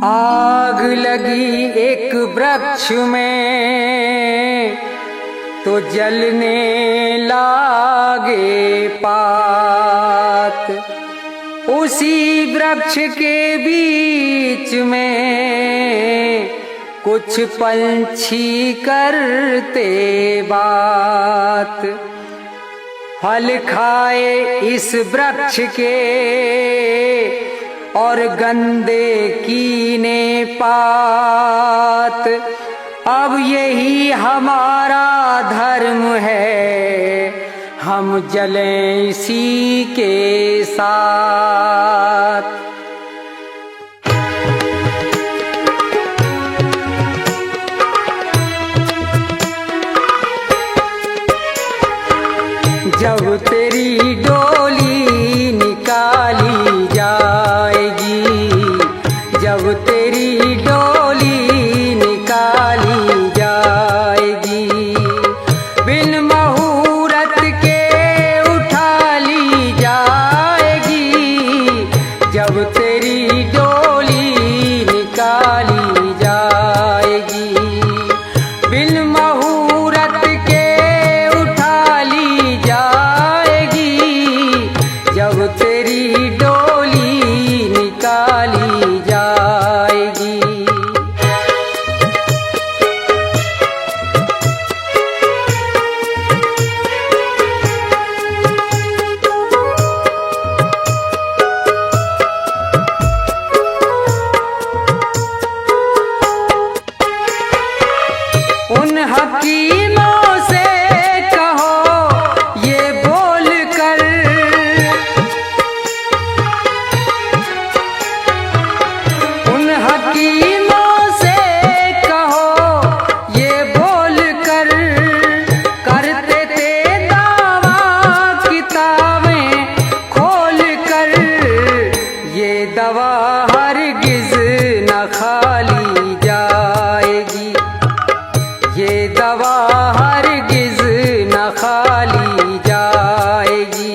आग लगी एक वृक्ष में तो जलने लागे पात। उसी वृक्ष के बीच में कुछ पंछी करते बात। फल खाए इस वृक्ष के और गंदे कीने पात। अब यही हमारा धर्म है, हम जलें इसी के साथ। जब तेरी डोली निकाली जाएगी, जब तेरी डोली निकाली जाएगी, बिन मुहूर्त के उठा ली जाएगी। जब तेरी डोली निकाली जाएगी, बिन मुहूर्त के उठा ली जाएगी। जब तेरी डोली निकाली जाएगी। उन हकीमों से कहो ये बोल कर, उन हकीमों से कहो ये बोल कर, करते थे दावा किताबें खोल कर। ये दवा हरगिज न खाली जाएगी, ये दवा हरगिज न खाली जाएगी।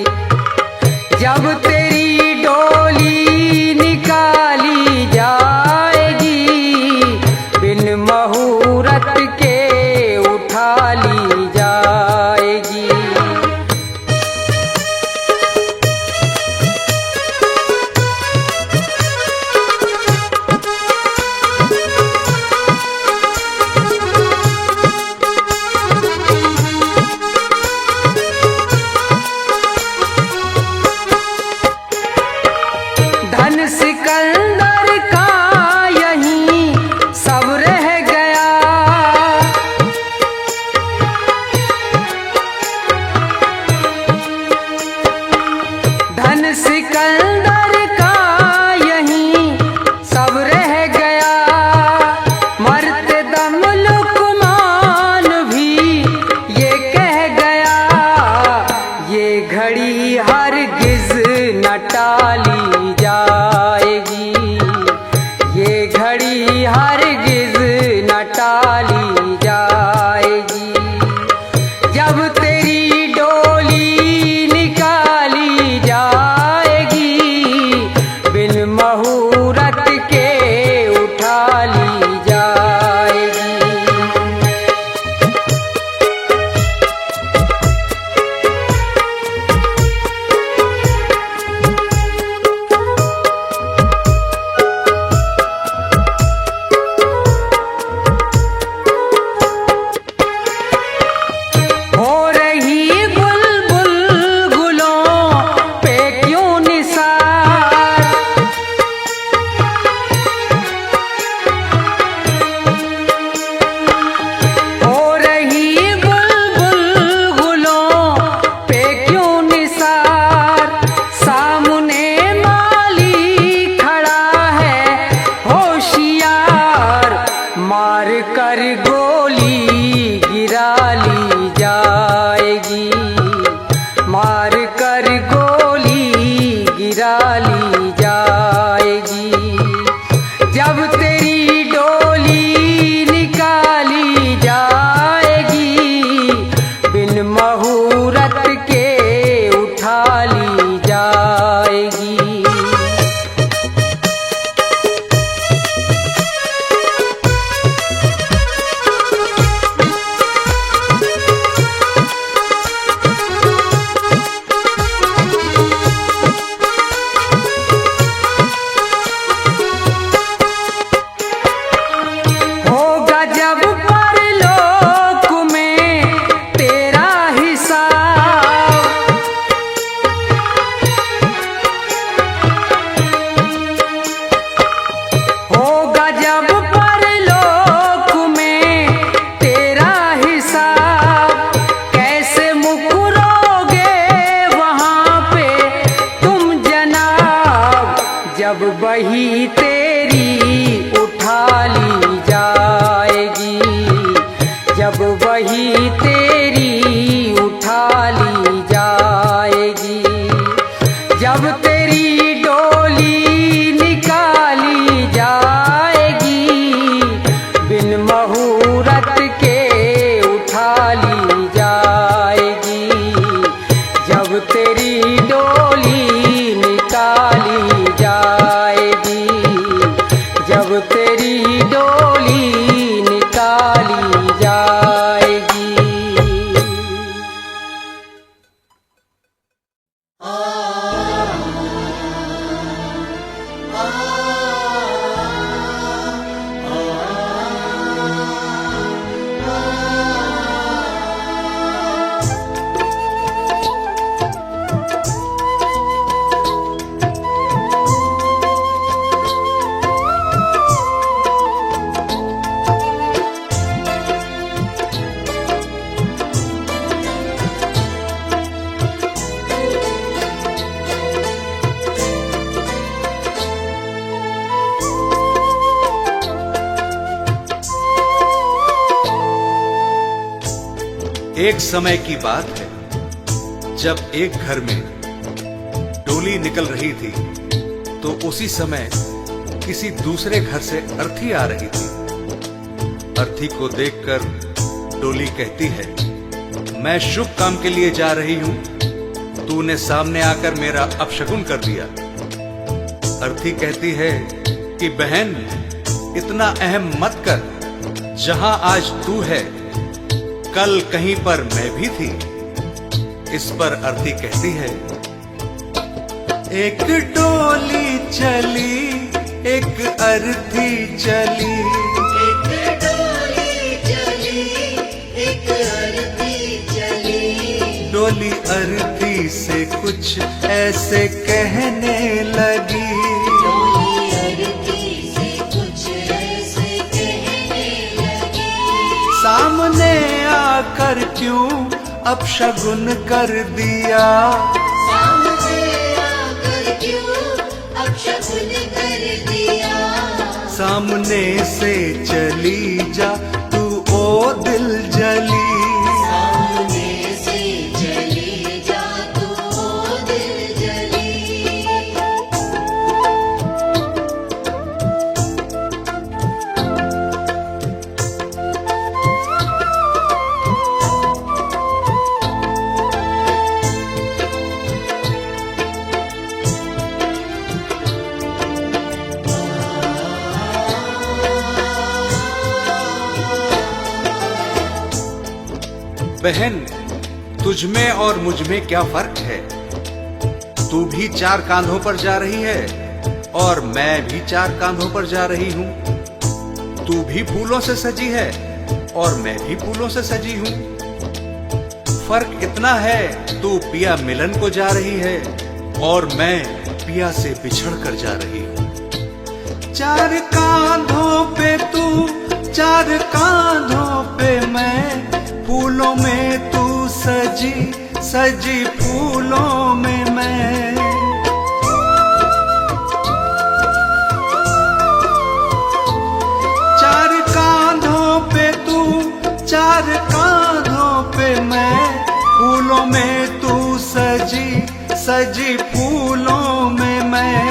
जब तेरी डोली निकाली जाएगी, बिन मुहूर्त के उठा ली जाएगी। धन सिकंदर का यहीं सब रह गया, धन सिकंदर का यहीं सब रह गया। मरते दम लुकमान भी ये कह गया, ये घड़ी हरगिज न टाली जाएगी, ये घड़ी हरगिज न टाली जाएगी। जब तेरी डोली निकाली जाएगी, बिन मुहूर्त के उठा ली जाएगी। जब वही तेरी उठा ली जाएगी, जब वही तेरी उठा ली जाएगी, जब तेरी डोली निकाली जाएगी, बिन मुहूर्त के उठा ली जाएगी, जब तेरी डोली निकाली जाएगी, जब तेरी डोली निकाली जाएगी। एक समय की बात है जब एक घर में डोली निकल रही थी तो उसी समय किसी दूसरे घर से अर्थी आ रही थी। अर्थी को देखकर डोली कहती है, मैं शुभ काम के लिए जा रही हूं, तूने सामने आकर मेरा अपशकुन कर दिया। अर्थी कहती है कि बहन इतना अहम मत कर, जहां आज तू है कल कहीं पर मैं भी थी। इस पर अर्थी कहती है, एक डोली चली एक अर्थी चली, एक डोली चली एक अर्थी चली, डोली अर्थी से कुछ ऐसे कहने लगी, डोली अर्थी से कुछ ऐसे कहने लगी, सामने आकर क्यों अपशगुन कर दिया, सामने आकर क्यों अपशकुन कर दिया, सामने से चली जा तू ओ दिल जली, सामने से चली जा तू ओ दिल जली। बहन तुझ में और मुझ में क्या फर्क है, तू भी चार कांधों पर जा रही है और मैं भी चार कांधों पर जा रही हूं, तू भी फूलों से सजी है और मैं भी फूलों से सजी हूं। फर्क इतना है तू पिया मिलन को जा रही है और मैं पिया से बिछड़ कर जा रही हूं। चार कांधों पे तू चार कांधों पे मैं, फूलों में तू सजी सजी फूलों में मैं, चार कांधों पे तू चार कांधों पे मैं, फूलों में तू सजी सजी फूलों में मैं।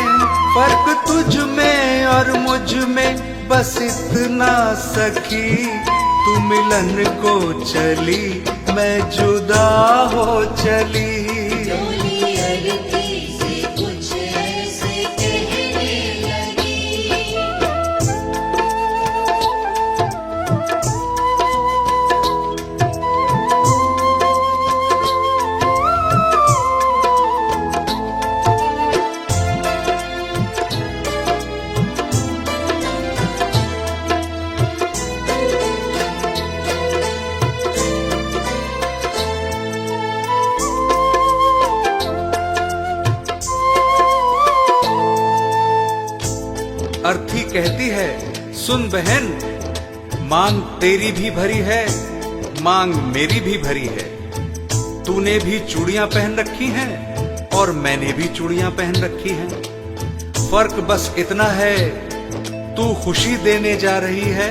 फर्क तुझ में और मुझ में बस इतना सखी, तू मिलन को चली मैं जुदा हो चली, डोली अर्थी से कुछ ऐसे कहने लगी, अर्थी कहती है, सुन बहन मांग तेरी भी भरी है मांग मेरी भी भरी है, तूने भी चूड़ियां पहन रखी हैं और मैंने भी चूड़ियां पहन रखी हैं। फर्क बस इतना है, तू खुशी देने जा रही है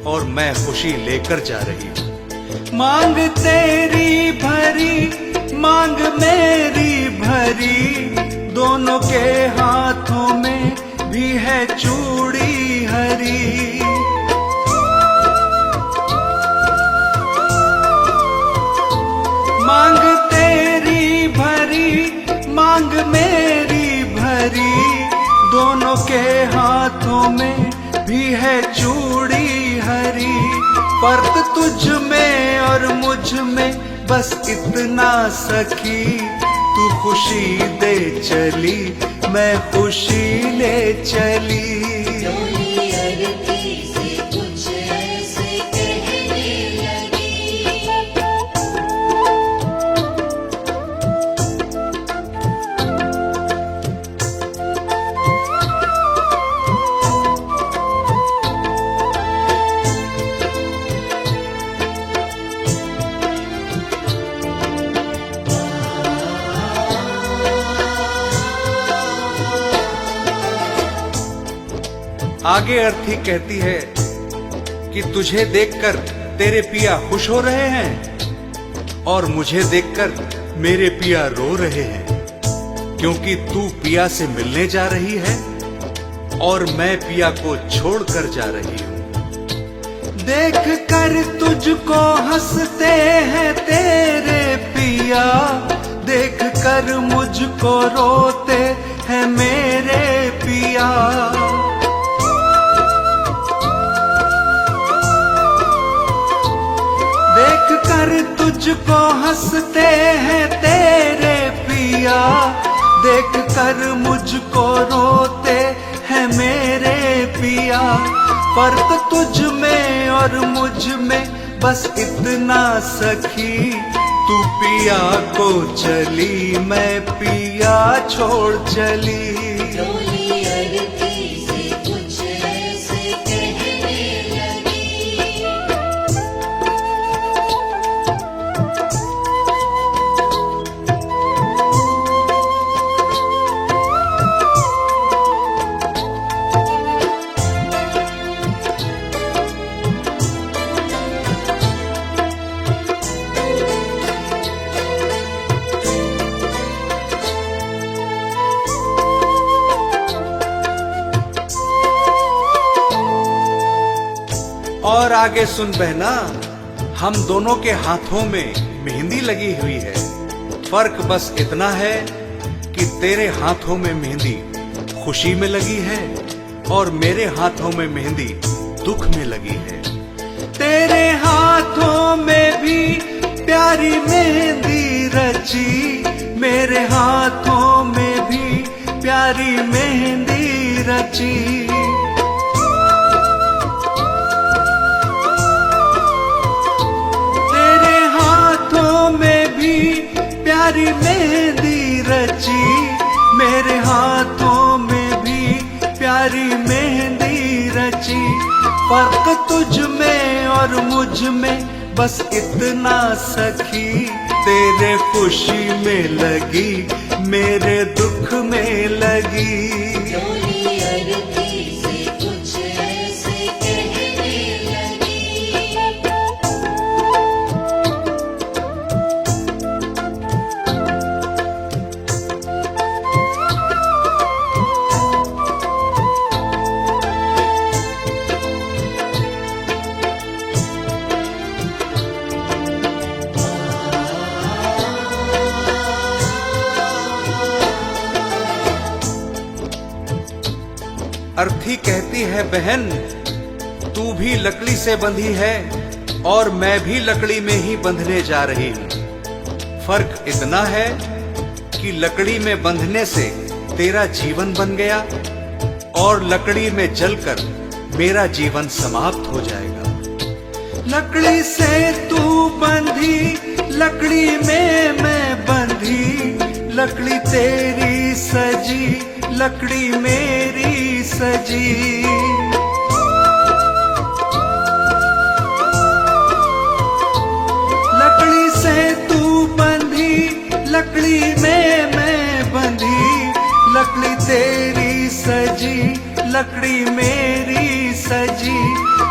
और मैं खुशी लेकर जा रही हूँ। मांग तेरी भरी मांग मेरी भरी, दोनों के हाथों में भी है चूड़ी हरी। मांग तेरी भरी मांग मेरी भरी, दोनों के हाथों में भी है चूड़ी हरी। फर्क तुझ में और मुझ में बस इतना सखी, तू खुशी दे चली मैं खुशी ले चली। डोली अरती से कुछ ऐसे कहने लगी। आगे अर्थी कहती है कि तुझे देखकर तेरे पिया खुश हो रहे हैं और मुझे देखकर मेरे पिया रो रहे हैं, क्योंकि तू पिया से मिलने जा रही है और मैं पिया को छोड़कर जा रही हूँ। देख कर तुझको हंसते हैं तेरे पिया, देख कर मुझको रोते हैं मेरे पिया। देख कर तुझको हंसते हैं तेरे पिया, देख कर मुझको रोते हैं मेरे पिया। फर्क तुझ में और मुझ में बस इतना सखी, तू पिया को चली मैं पिया छोड़ चली। डोली अरती से कुछ ऐसे कहने लगी। और आगे सुन बहना, हम दोनों के हाथों में मेहंदी लगी हुई है। फर्क बस इतना है कि तेरे हाथों में मेहंदी खुशी में लगी है और मेरे हाथों में मेहंदी दुख में लगी है। तेरे हाथों में भी प्यारी मेहंदी रची, मेरे हाथों में भी प्यारी मेहंदी रची। तेरे हाथों में भी प्यारी मेहंदी रची, मेरे हाथों में भी प्यारी मेहंदी रची। फर्क तुझ में और मुझ में बस इतना सखी, तेरे खुशी में लगी मेरे दुख में लगी। डोली अरती से कुछ ऐसे कहने लगी। अर्थी कहती है बहन, तू भी लकड़ी से बंधी है और मैं भी लकड़ी में ही बंधने जा रही हूँ। फर्क इतना है कि लकड़ी में बंधने से तेरा जीवन बन गया और लकड़ी में जलकर मेरा जीवन समाप्त हो जाएगा। लकड़ी से तू बंधी, लकड़ी में मैं बंधी, लकड़ी तेरी सजी, लकड़ी मेरी सजी। लकड़ी से तू बंधी, लकड़ी में मैं बंधी, लकड़ी तेरी लकड़ी मेरी सजी।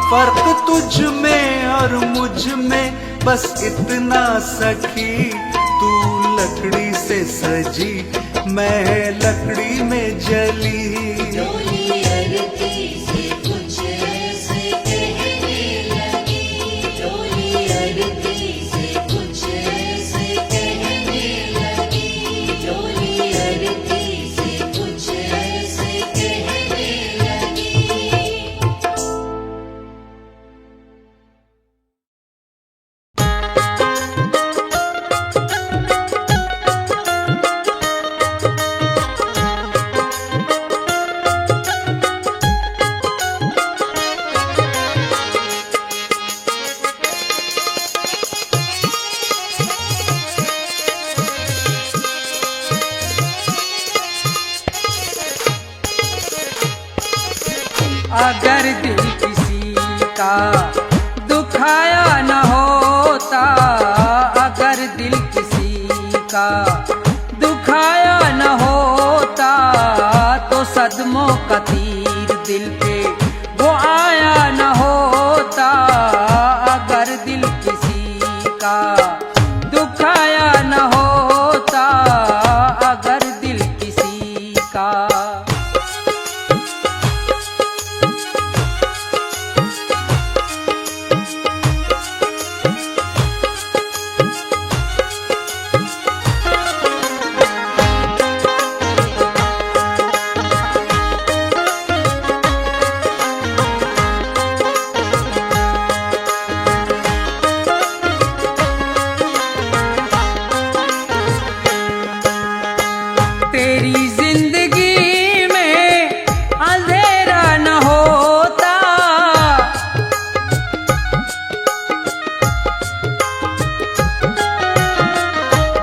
फर्क तुझ में और मुझ में बस इतना सखी, तू लकड़ी से सजी मैं लकड़ी में जली। डोली अरती से कुछ ऐसे कहने लगी, डोली अरती से कुछ ऐसे कहने लगी, डोली अरती से कुछ ऐसे कहने लगी। अगर दिल किसी का दुखाया न होता, अगर दिल किसी का दुखाया न होता, तो सदमों का तीर दिल पे वो आया न होता। अगर दिल किसी का दुखाया न होता, अगर दिल किसी का। तेरी जिंदगी में अंधेरा न होता,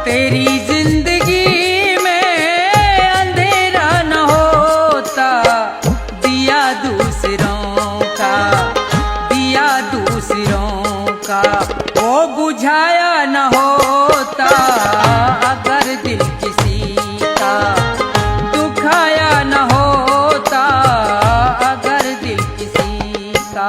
तेरी जिंदगी में अंधेरा न होता। दिया दूसरों का, दिया दूसरों का वो बुझाया न होता। अगर दिल किसी का दुखाया न होता, अगर दिल किसी का।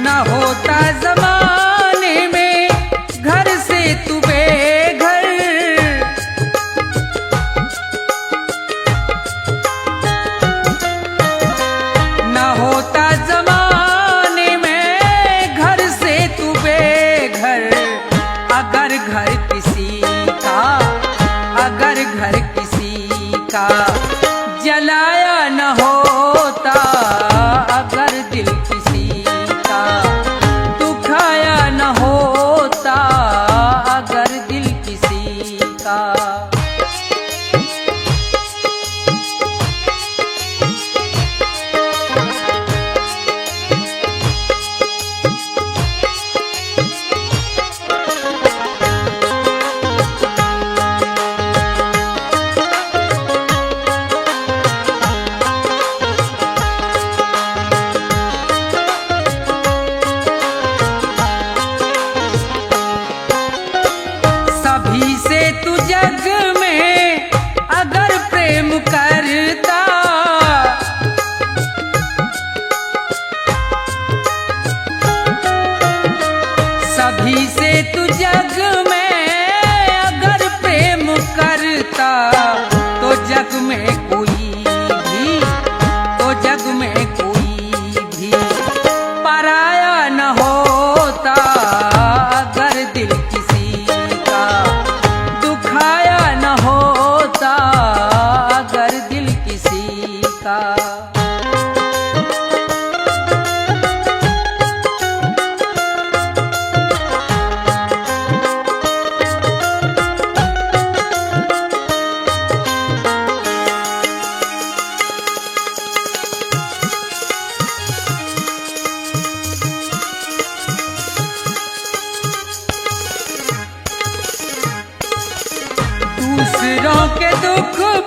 न होता जमाने में घर से तू बेघर, न होता जमाने में घर से तू बेघर। अगर घर किसी का, अगर घर किसी का जलाया न होता, अगर दिल किसी का दुखाया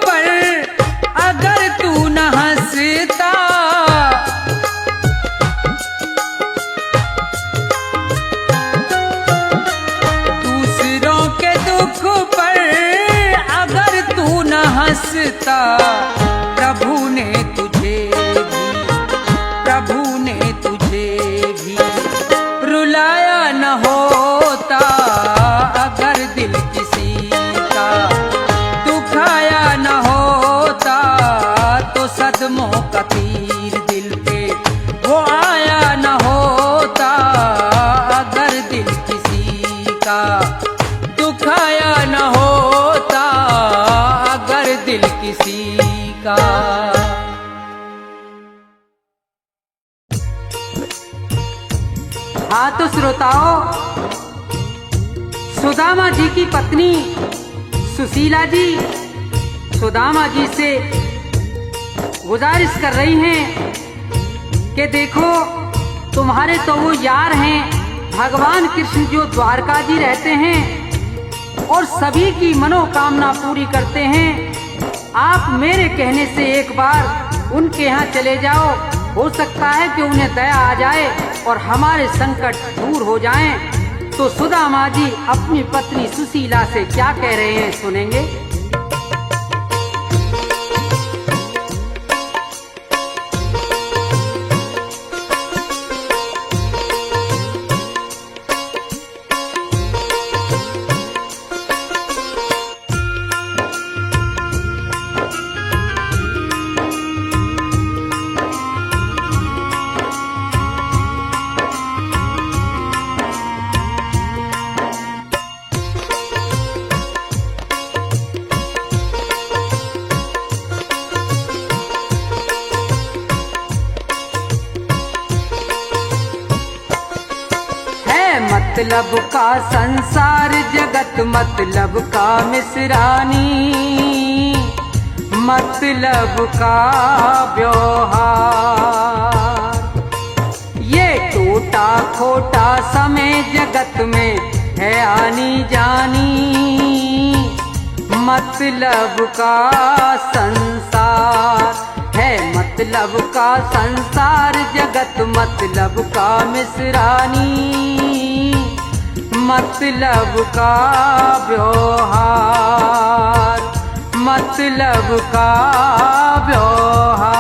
पर अगर तू न हंसता, दूसरों के दुख पर अगर तू न हंसता, प्रभु ने तुझे भी रुलाया न होता। अगर दिल किसी का दुखाया न होता, तो सदमों का तीर दिल पे वो आया न होता। अगर दिल किसी का दुखाया न होता, अगर दिल किसी का। हाँ तो श्रोताओं, सुदामा जी की पत्नी सुशीला जी सुदामा जी से गुजारिश कर रही हैं कि देखो, तुम्हारे तो वो यार हैं भगवान कृष्ण जो द्वारका जी रहते हैं और सभी की मनोकामना पूरी करते हैं। आप मेरे कहने से एक बार उनके यहाँ चले जाओ, हो सकता है कि उन्हें दया आ जाए और हमारे संकट दूर हो जाएं। तो सुदामा जी अपनी पत्नी सुशीला से क्या कह रहे हैं सुनेंगे। मतलब का संसार जगत मतलब का मिसरानी, मतलब का व्यवहार। ये टूटा खोटा समय जगत में है आनी जानी, मतलब का संसार है। मतलब का संसार जगत मतलब का मिसरानी, मतलब का व्यवहार, मतलब का व्यवहार।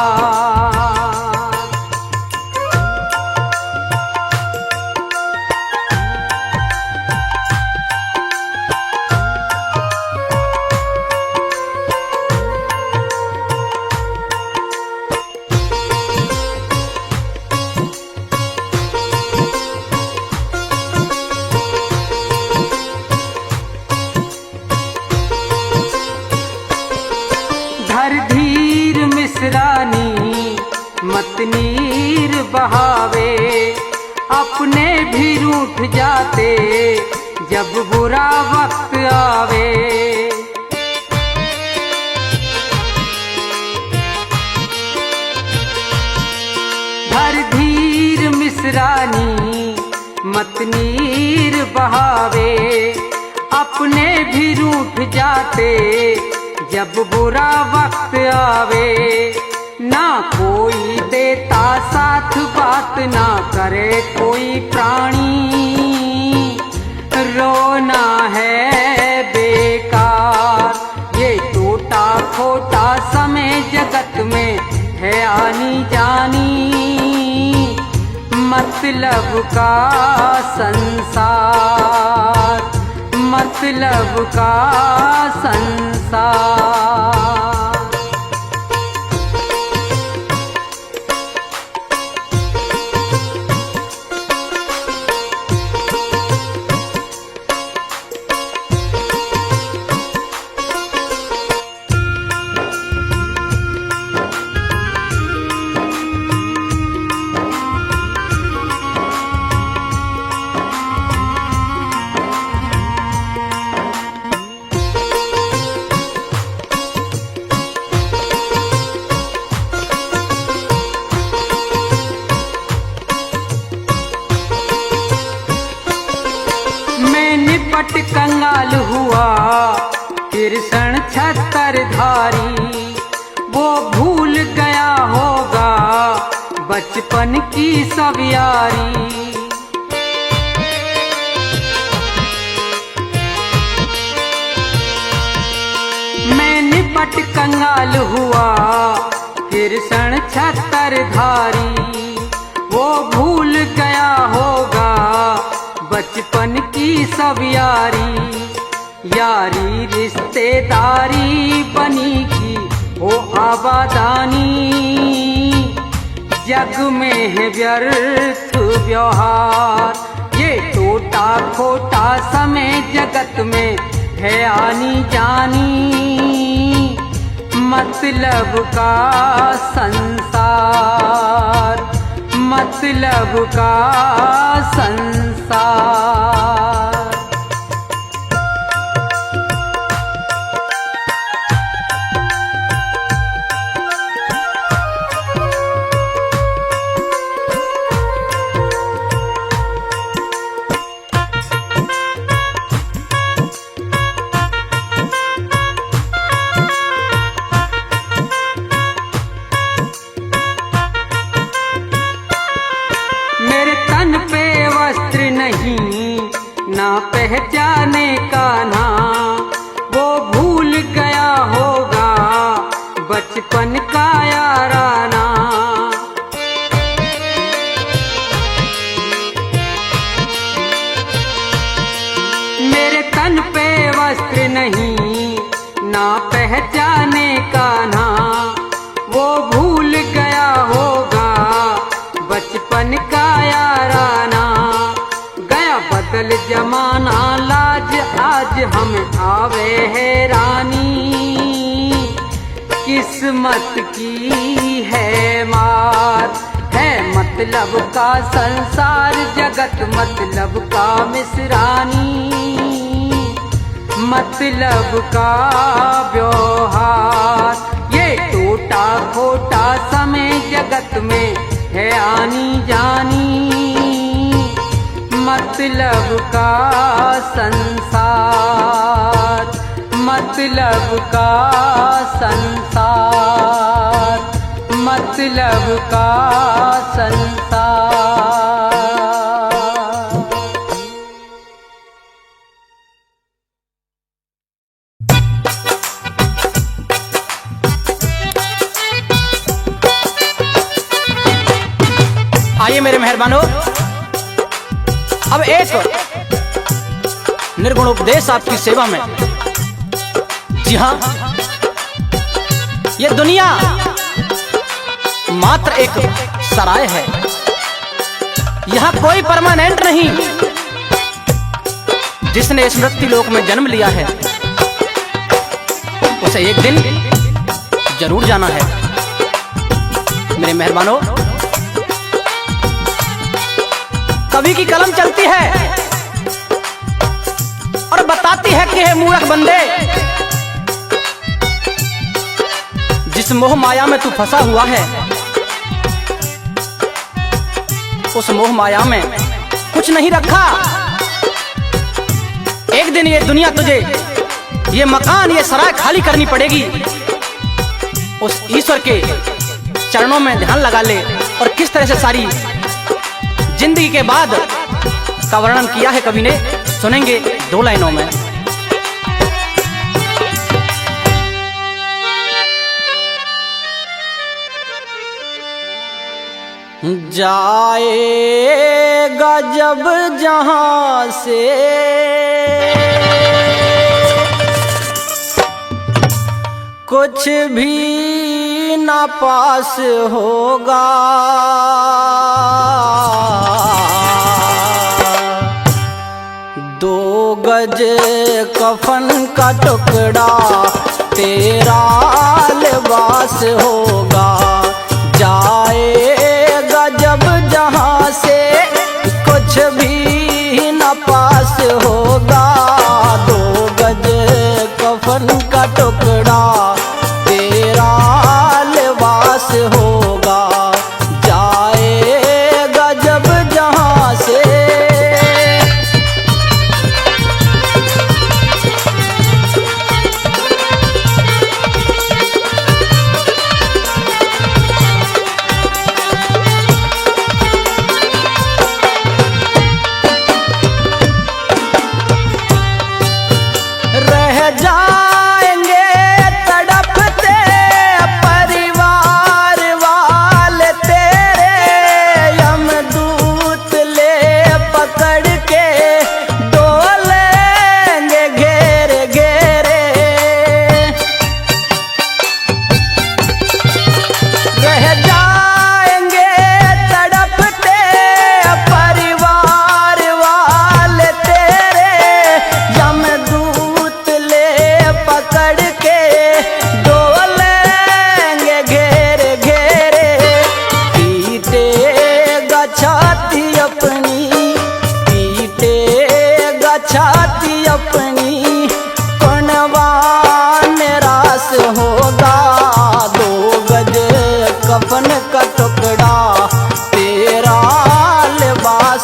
धीर मिसरानी मत नीर बहावे, अपने भी रूठ जाते जब बुरा वक्त आवे। धर धीर मिसरानी मत नीर बहावे, अपने भी रूठ जाते जब बुरा वक्त आवे। ना कोई देता साथ बात ना करे कोई प्राणी, रोना है बेकार। ये टूटा खोटा समय जगत में है आनी जानी, मतलब का संसार, मतलब का संसार। निपट कंगाल हुआ कि कृष्ण छत्रधारी वो भूल गया होगा बचपन की सब यारी। मैं निपट कंगाल हुआ कृष्ण छत्रधारी वो भूल गया होगा बचपन की सब यारी। यारी रिश्तेदारी बनी की हो आबादानी, जग में है व्यर्थ व्यवहार ये टोटा खोटा समय जगत में है आनी जानी। मतलब का संसार, मतलब का संसार। ना पहचाने का ना वो भूल गया होगा बचपन का याराना। मेरे तन पे वस्त्र नहीं ना पहचाने का ना वो भूल गया होगा बचपन का याराना। बदल जमाना लाज आज हम आवे हैरानी, किस्मत की है मार है मतलब का संसार जगत मतलब का मिसरानी। मतलब का व्यवहार ये टूटा खोटा समय जगत में है आनी जानी। मतलब का संसार, मतलब का संसार, मतलब का संसार। आइए मेरे मेहरबानों, अब एक निर्गुण उपदेश आपकी सेवा में। जी हाँ, ये दुनिया मात्र एक सराय है, यहाँ कोई परमानेंट नहीं। जिसने स्मृति लोक में जन्म लिया है उसे एक दिन जरूर जाना है। मेरे मेहरबानों, कवि की कलम चलती है और बताती है कि हे मूर्ख बंदे, जिस मोह माया में तू फंसा हुआ है उस मोह माया में कुछ नहीं रखा। एक दिन ये दुनिया तुझे ये मकान ये सराय खाली करनी पड़ेगी। उस ईश्वर के चरणों में ध्यान लगा ले और किस तरह से सारी जिंदगी के बाद का वर्णन किया है कवि ने, सुनेंगे 2 लाइनों में। जाएगा जब जहां से कुछ भी ना पास होगा, दो गज कफन का टुकड़ा तेरा लिबास होगा। जाएगा जब जहां से कुछ भी न पास होगा, 2 गज कफन का टुकड़ा तेरा लिबास होगा। जाएगा जब जहां से।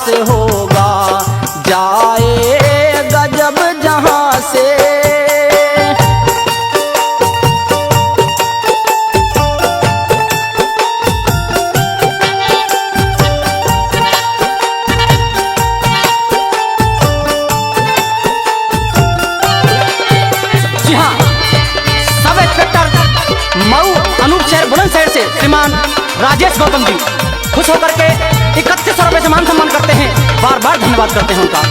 पास होगा, जाएगा जब जहां से। जी हाँ, सब इंस्पेक्टर मऊ अनूप शहर बुलंदशहर से श्रीमान राजेश गौतम जी खुश होकर के 3100 रुपए से मान सम्मान करते हैं। बार बार धन्यवाद करते हैं उनका।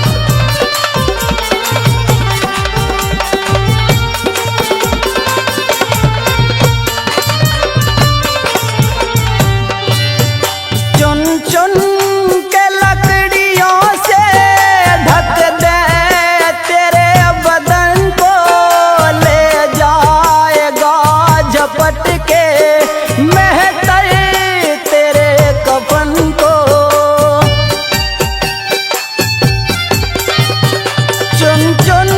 चुन चुन के लकड़ियों से ढक दे तेरे बदन को, ले जाएगा झपट के महतर तेरे कफन को। चुन चुन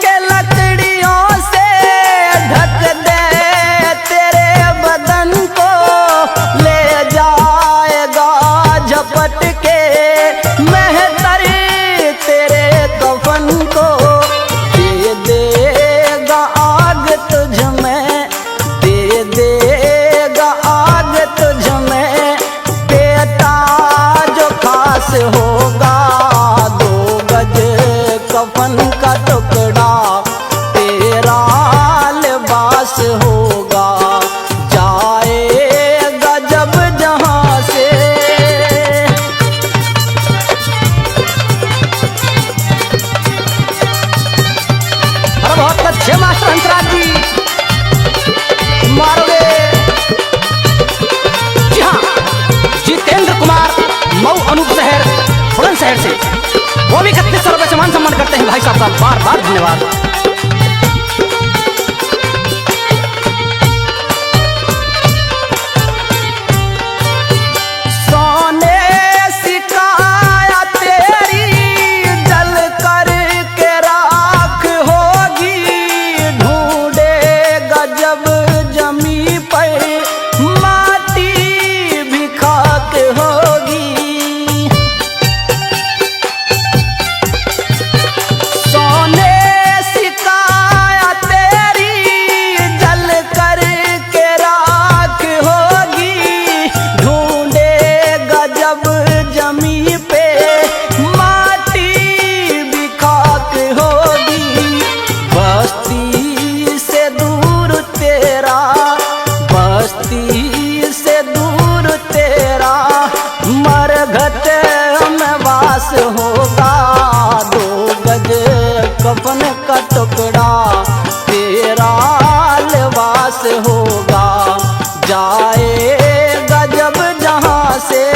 के लकड़ियों से ढक दे तेरे बदन को, ले जाएगा झपट के महतर तेरे कफन को। दे देगा आग तुझ में, दे देगा आग तुझ में बेटा जो खास होगा। 2 गज कफन का टुकड़ा तेरा लिबास होगा, जाएगा जब जहां से। अरे बहुत अच्छे मास्टर हंसराज जी, मारोगे। जी हाँ, जितेंद्र कुमार मऊ अनूप शहर बुलंदशहर से, वो भी 3100 रुपए से मान सम्मान करते हैं भाई साहब का। बार बार धन्यवाद। सोने सिकाया तेरी जल कर के राख होगी, ढूंढेगा जब जमी पर माटी भी खाक होगी। सोने सिकाया तेरी जल कर के राख होगी, ढूंढेगा जब जमी पे माटी भी खाक होगी। बस्ती से दूर तेरा, बस्ती से दूर तेरा मरघट में वास होगा। 2 गज कफन का टुकड़ा तेरा लिबास होगा, जाएगा जब जहां से।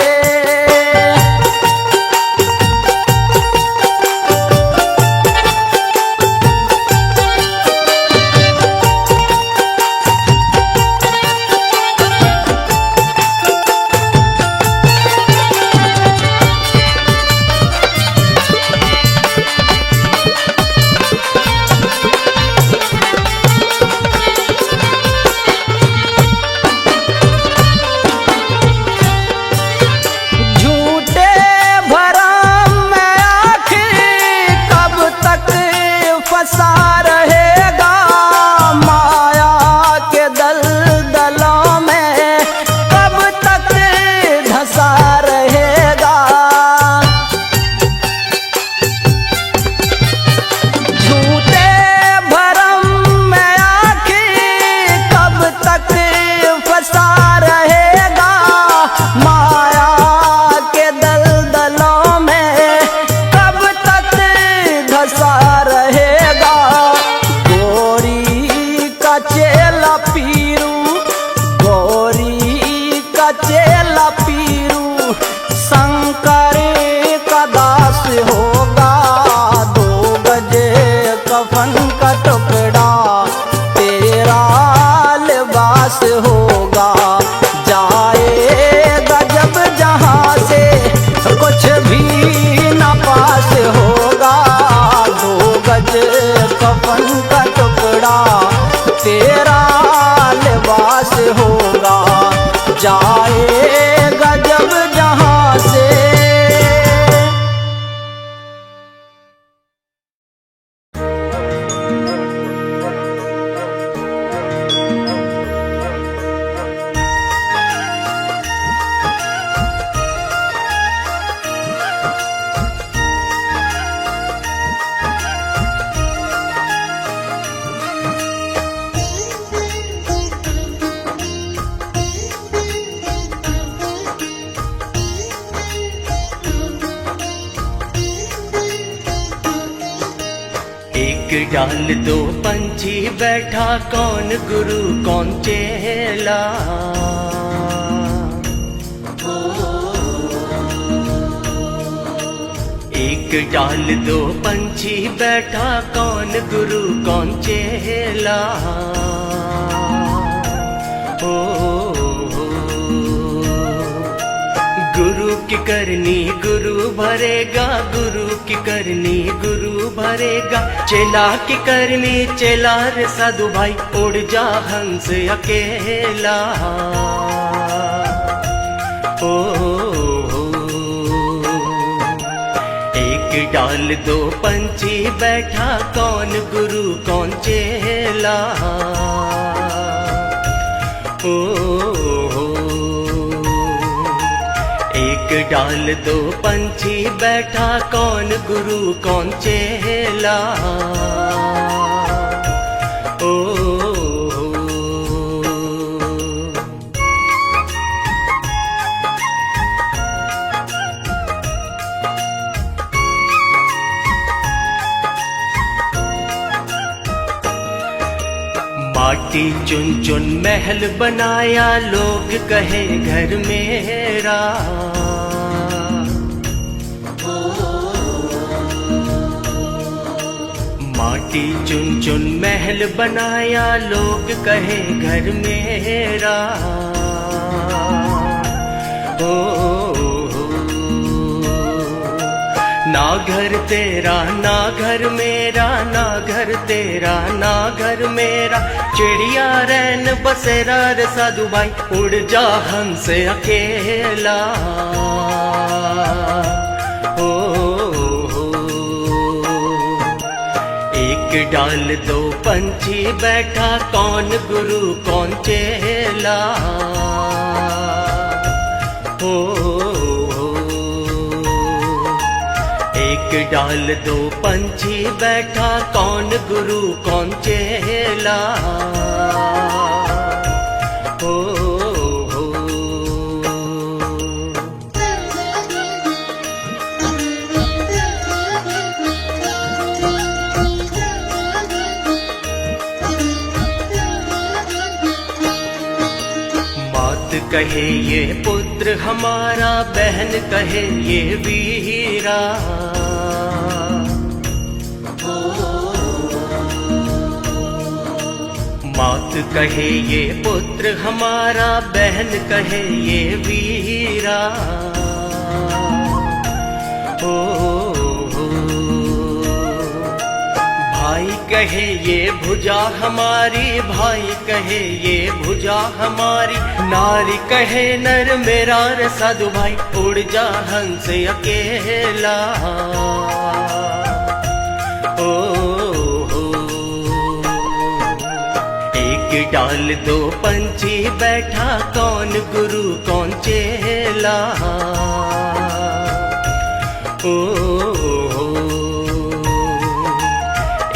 झूठे भरम में आखिर कब तक फंसा रहेगा, माया के दलदलों में कब तक धंसा रहेगा। झूठे भरम में आखिर कब तक फंसा रहेगा, माया के दलदलों में कब तक धंसा रहेगा। गोरी का चेला पीरू, गोरी का चेला पीरू शंकर का दास होगा। 2 गज कफन का टुकड़ा तेरा लिबास होगा, जाएगा जब जहां से। कुछ भी ना पास होगा। 2 गज कफन का टुकड़ा तेरा लिबास होगा, जाएगा जब जहां से। डाल दो पंछी बैठा कौन गुरु कौन चेला। एक डाल दो पंछी बैठा कौन गुरु कौन चेला। ओ गुरु की करनी गुरु भरेगा, गुरु की करनी गुरु भरेगा। चेला की करनी चेला रे साधु भाई, उड़ जा हंस अकेला। ओ एक डाल दो पंछी बैठा कौन गुरु कौन चेला। ओ एक डाल दो पंछी बैठा कौन गुरु कौन चेला। ओ माटी चुन चुन महल बनाया, लोग कहे घर मेरा। माटी चुन चुन महल बनाया, लोग कहे घर मेरा। ओ ना घर तेरा ना घर मेरा, ना घर तेरा ना घर मेरा। चिड़िया रैन बसेरा रे साधु भाई, उड़ जा हंस अकेला। ओ एक डाल दो पंछी बैठा कौन गुरु कौन चेला। ओ एक डाल दो पंछी बैठा कौन गुरु कौन चेला। ओ मात कहे ये पुत्र हमारा, बहन कहे ये वीरा। मात कहे ये पुत्र हमारा, बहन कहे ये वीरा। ओ भाई कहे ये भुजा हमारी, भाई कहे ये भुजा हमारी। नारी कहे नर मेरा रे साधु भाई, उड़ जा हंस अकेला। ओ एक डाल दो पंछी बैठा कौन गुरु कौन चेला। ओ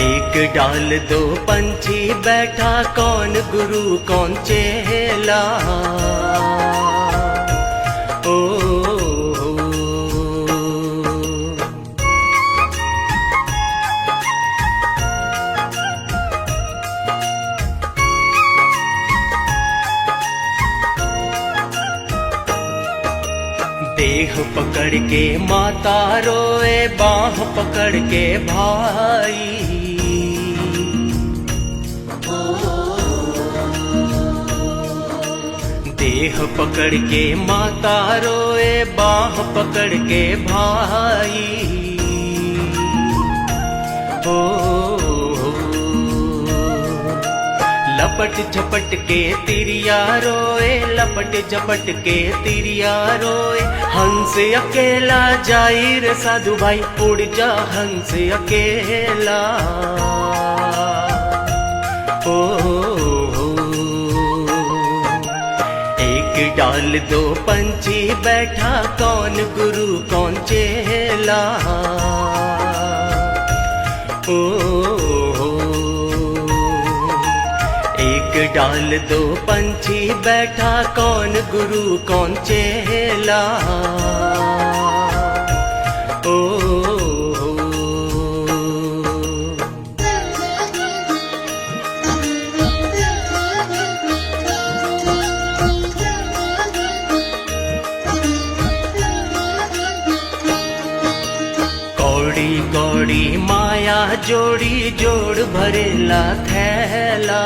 एक डाल दो पंछी बैठा कौन गुरु कौन चेला। ओ देह पकड़ के माता रोए, बाह पकड़ के भाई। देह पकड़ के माता रोए, बाह पकड़ के भाई। ओ लपट झपट के तिरिया रोए, लपट झपट के तिरिया रोए। हंस अकेला जाई रे साधु भाई, उड़ जा हंस अकेला। ओ एक डाल दो पंछी बैठा कौन गुरु कौन चेला। ओ एक डाल दो पंछी बैठा कौन गुरु कौन चेला। ओ कौड़ी कौड़ी माया जोड़ी जोड़ भरेला थैला।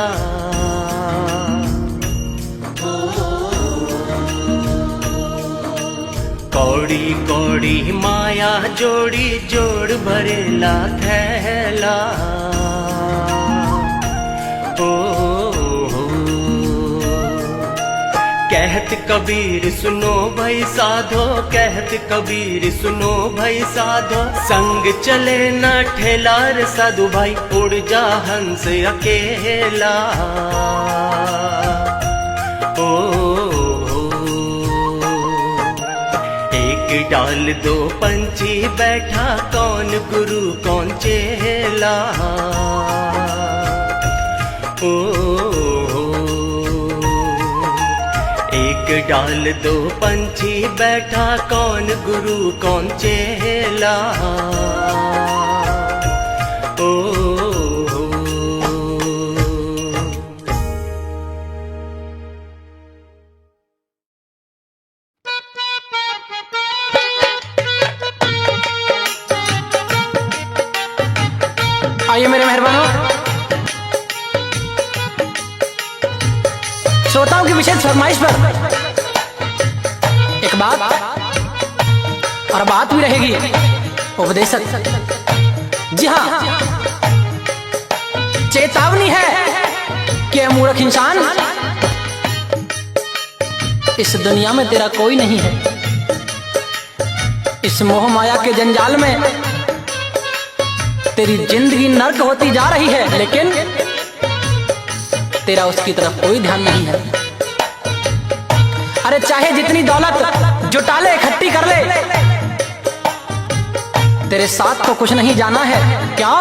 कौड़ी कौड़ी माया जोड़ी जोड़ भरेला थैला। कहत कबीर सुनो भाई साधो, कहत कबीर सुनो भाई साधो, संग चले न ठेला रे साधु भाई, उड़ जा हंस अकेला। एक डाल दो पंछी बैठा, कौन गुरु कौन चेला। एक डाल दो पंछी बैठा, कौन गुरु कौन चेला। आइए मेरे मेहरबानों, श्रोताओं की विशेष फरमाइश पर एक बात और बात भी रहेगी उपदेशक। जी हाँ, चेतावनी है कि मूर्ख इंसान, इस दुनिया में तेरा कोई नहीं है। इस मोह माया के जंजाल में तेरी जिंदगी नर्क होती जा रही है, लेकिन तेरा उसकी तरफ कोई ध्यान नहीं है। अरे चाहे जितनी दौलत जुटा ले, इकट्ठी कर ले, तेरे साथ तो कुछ नहीं जाना है। क्या?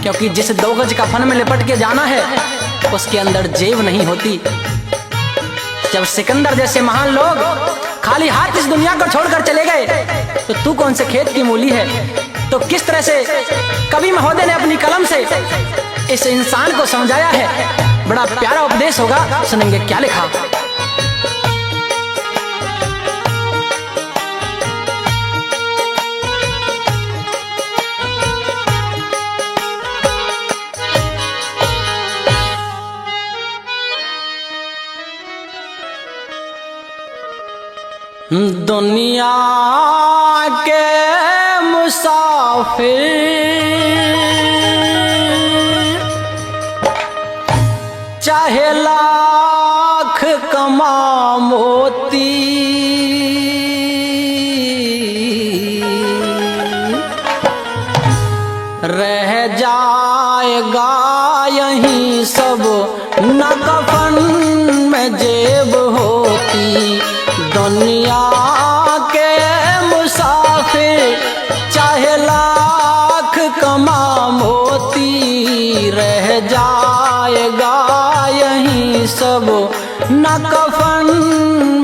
क्योंकि जिस 2 गज कफन में लिपट के जाना है, उसके अंदर जेब नहीं होती। जब सिकंदर जैसे महान लोग खाली हाथ इस दुनिया को छोड़कर चले गए, तो तू कौन से खेत की मूली है? तो किस तरह से कवि महोदय ने अपनी कलम से इस इंसान को समझाया है। बड़ा प्यारा उपदेश होगा, सुनेंगे क्या लिखा। दुनिया के मुसाफिर चाहे लाख कमा मोती, रह जाएगा यहीं सब न कफन में जेब होती। दुनिया के मुसाफिर चाहे लाख कमा मोती, रह जाएगा यहीं सब न कफन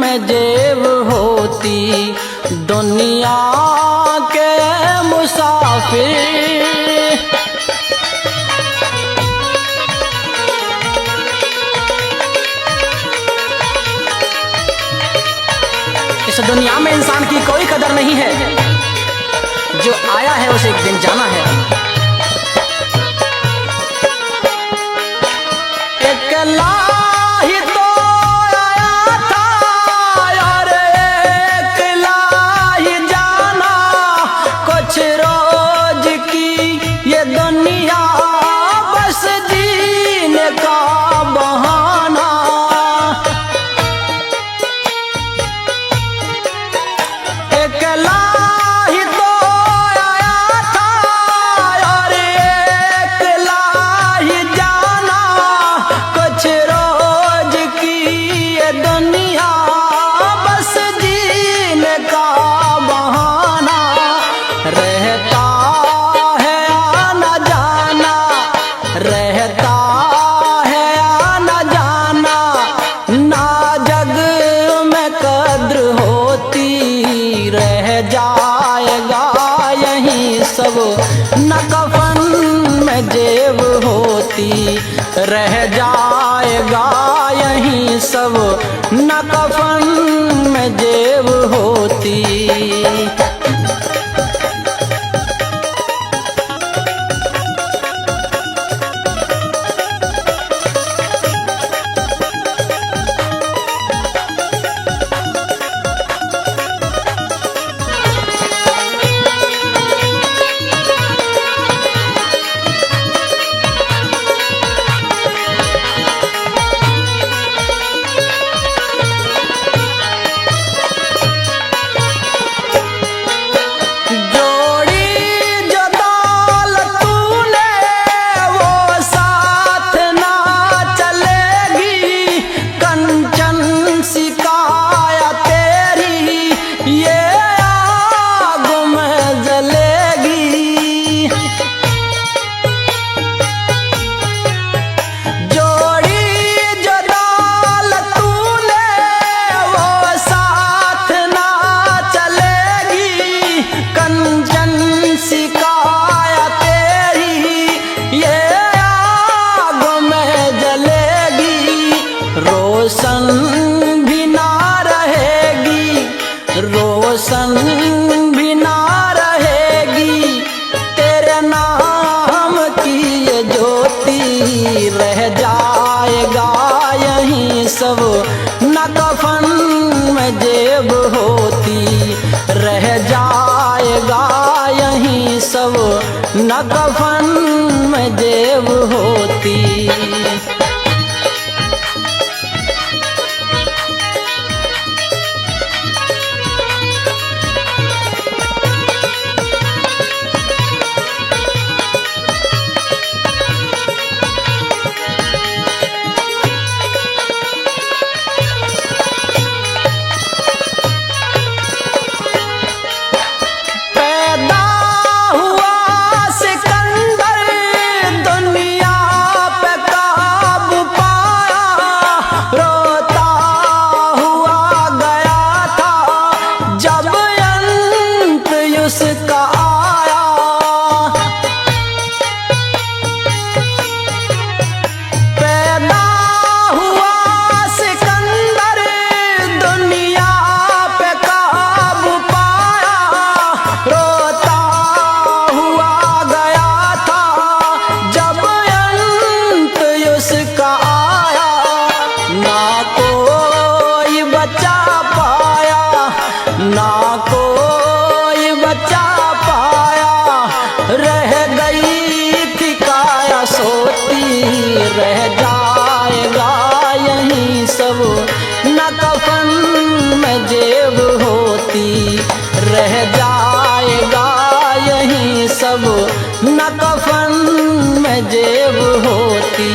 में जेब होती। दुनिया के मुसाफिर इस दुनिया में इंसान की कोई कदर नहीं है। जो आया है उसे एक दिन जाना है। एक लाही तो आया था और एक लाही जाना, कुछ रोज की ये दुनिया बस जीने का बहाना। एक लाही तो आया था और एक लाही जाना, कुछ रोज की ये दुनिया बस जीने का बहाना। रहता है आना जाना, रहता है आना जाना, ना जग में कद्र होती। रह जाएगा यहीं सब न कफन में जेब होती। रह जाएगा यहीं सब न कफन में जेब होती। कंचन सिकाया तेरी ये आग में जलेगी, रोशन भी ना रहेगी, रोशन भी ना रहेगी। तेरे नाम की ये ज्योति रह जाएगा यहीं सब, न कफन में जेब होती रह जाएगा यहीं सब, न कफन में जेब होती। रह जाएगा यहीं सब, न कफन में जेब होती।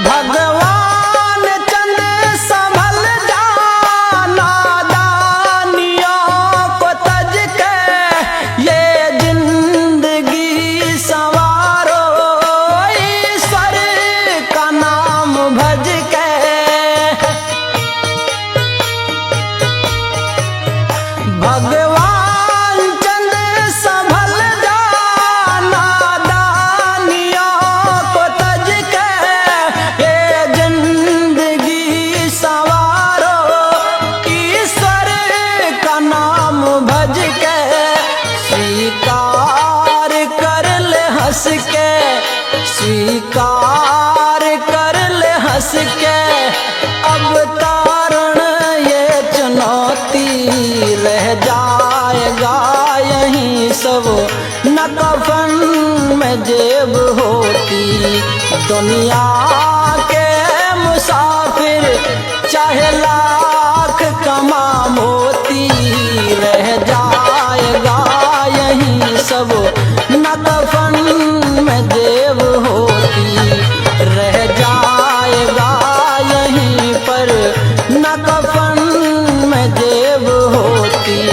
भगवान चंद संभल जाना, दानियों को तज के ये जिंदगी संवारो, ईश्वर का नाम भज के स्वीकार कर ले हंस के, स्वीकार कर ले हंस के। अब तारण ये चुनौती रह जाएगा यहीं सब, न कफन में जेब होती। दुनिया के मुसाफिर चाहे लाख कमा मोती, रह जाएगा यहीं सब, न कफन में जेब होती। रह जाएगा यहीं पर, न कफन में जेब होती।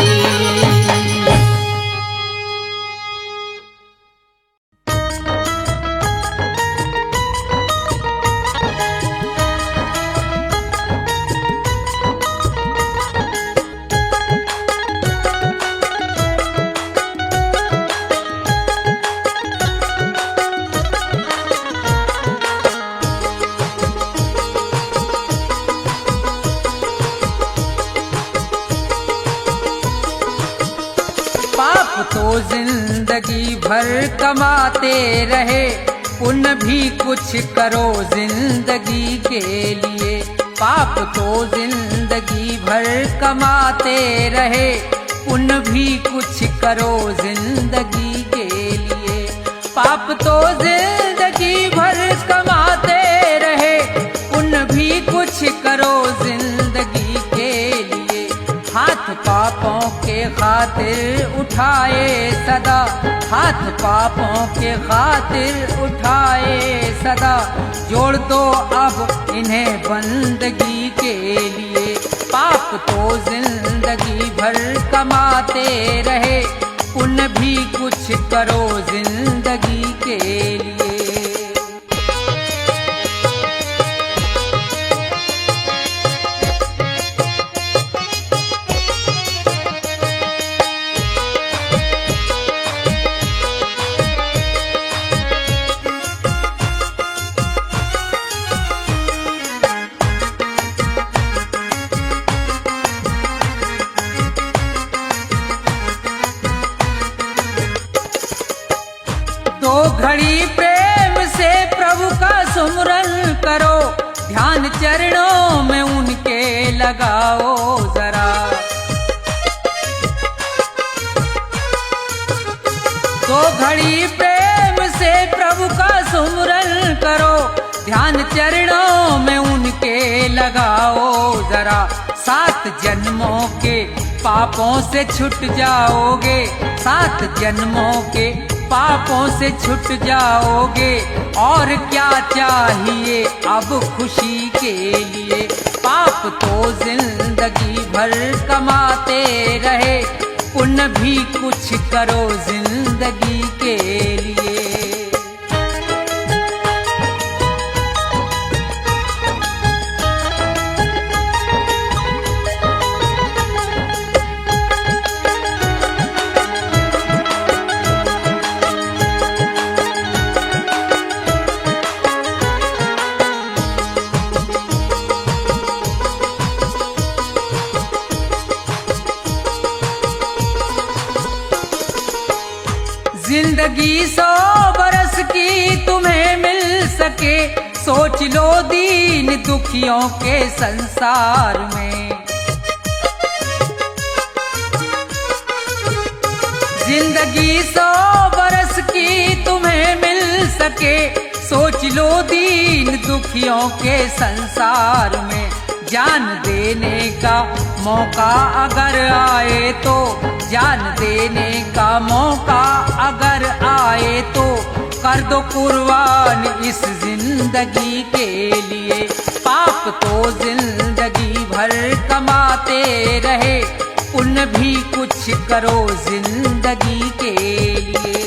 तो जिंदगी भर कमाते रहे, पुण्य भी कुछ करो जिंदगी के लिए। पाप तो जिंदगी भर कमाते रहे, पुण्य भी कुछ करो जिंदगी के लिए। पाप तो जिंदगी भर कमाते रहे, पुण्य भी कुछ करो जिंदगी के लिए। हाथ पापों के खातिर उठाए सदा, हाथ पापों के खातिर उठाए सदा। जोड़ दो अब इन्हें बंदगी के लिए, पाप तो जिंदगी भर कमाते रहे, पुण्य भी कुछ करो जिंदगी के लिए। दो घड़ी प्रेम से प्रभु का सुमरन करो, ध्यान चरणों में उनके लगाओ जरा। दो घड़ी प्रेम से प्रभु का सुमरन करो, ध्यान चरणों में उनके लगाओ जरा। 7 जन्मों के पापों से छूट जाओगे, 7 जन्मों के पापों से छूट जाओगे। और क्या चाहिए अब खुशी के लिए, पाप तो जिंदगी भर कमाते रहे, पुण्य भी कुछ करो जिंदगी के लिए। जिंदगी 100 बरस की तुम्हें मिल सके, सोच लो दीन दुखियों के संसार में। जिंदगी 100 बरस की तुम्हें मिल सके, सोच लो दीन दुखियों के संसार में। जान देने का मौका अगर आए तो, जान देने का मौका अगर आए तो, कर दो कुर्बान इस जिंदगी के लिए। पाप तो जिंदगी भर कमाते रहे, पुण्य भी कुछ करो जिंदगी के लिए।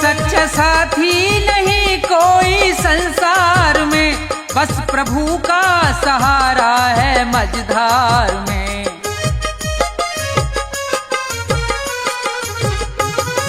सच्चा साथी नहीं कोई संसार में, बस प्रभु का सहारा है मझधार में।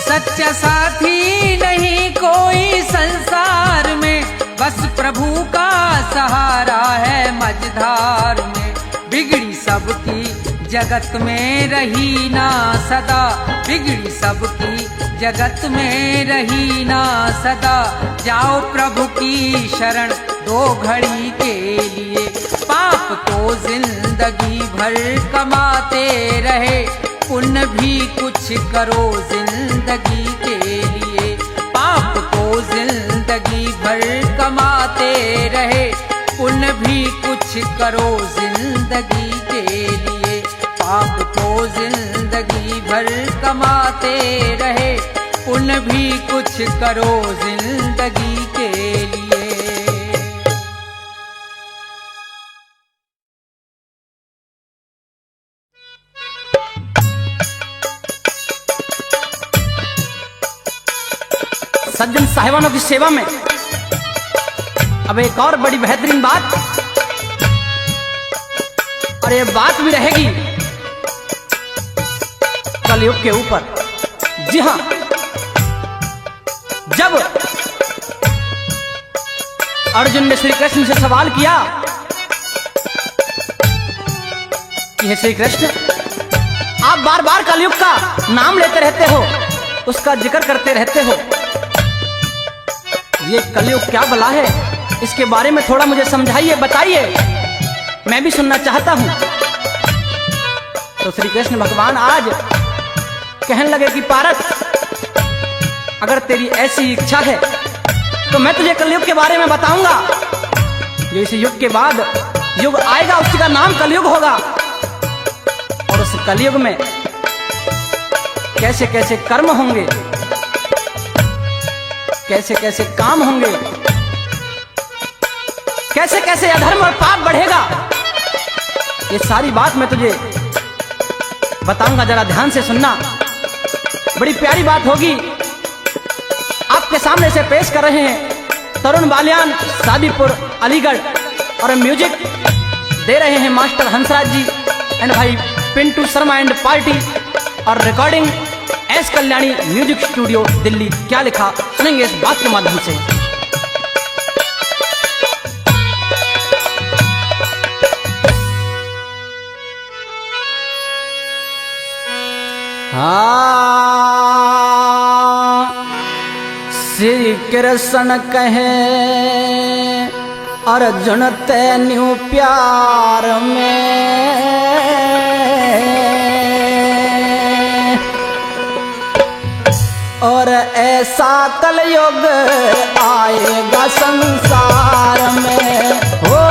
सच्चा साथी नहीं कोई संसार में, बस प्रभु का सहारा है मझधार में। बिगड़ी सबकी जगत में रही ना सदा, बिगड़ी सबकी जगत में रही ना सदा। जाओ प्रभु की शरण 2 घड़ी के लिए, पाप तो जिंदगी भर कमाते रहे, पुण्य भी कुछ करो जिंदगी के लिए। पाप तो जिंदगी भर कमाते रहे, पुण्य भी कुछ करो जिंदगी के लिए। पाप तो जिंदगी भर कमाते रहे, पुण्य भी कुछ करो जिंदगी के लिए। सज्जन साहिबानों की सेवा में अब एक और बड़ी बेहतरीन बात, और ये बात भी रहेगी कलयुग के ऊपर। जी हां, जब अर्जुन ने श्री कृष्ण से सवाल किया कि हे श्री कृष्ण, आप बार बार कलयुग का नाम लेते रहते हो, उसका जिक्र करते रहते हो। ये कलयुग क्या भला है, इसके बारे में थोड़ा मुझे समझाइए, बताइए, मैं भी सुनना चाहता हूं। तो श्री कृष्ण भगवान आज कहने लगे कि पारस, अगर तेरी ऐसी इच्छा है तो मैं तुझे कलयुग के बारे में बताऊंगा। जो इस युग के बाद युग आएगा उसका नाम कलयुग होगा, और उस कलयुग में कैसे कैसे कर्म होंगे, कैसे कैसे काम होंगे, कैसे कैसे अधर्म और पाप बढ़ेगा, ये सारी बात मैं तुझे बताऊंगा। जरा ध्यान से सुनना, बड़ी प्यारी बात होगी। आपके सामने से पेश कर रहे हैं तरुण बालियान, सादीपुर, अलीगढ़, और म्यूजिक दे रहे हैं मास्टर हंसराज जी एंड भाई पिंटू शर्मा एंड पार्टी, और recording S Kalyani music studio Delhi. क्या लिखा सुनेंगे इस बात के माध्यम से। श्री कृष्ण कहे अर्जुन तेन्यू प्यार में, और ऐसा कलयुग आएगा संसार में, हो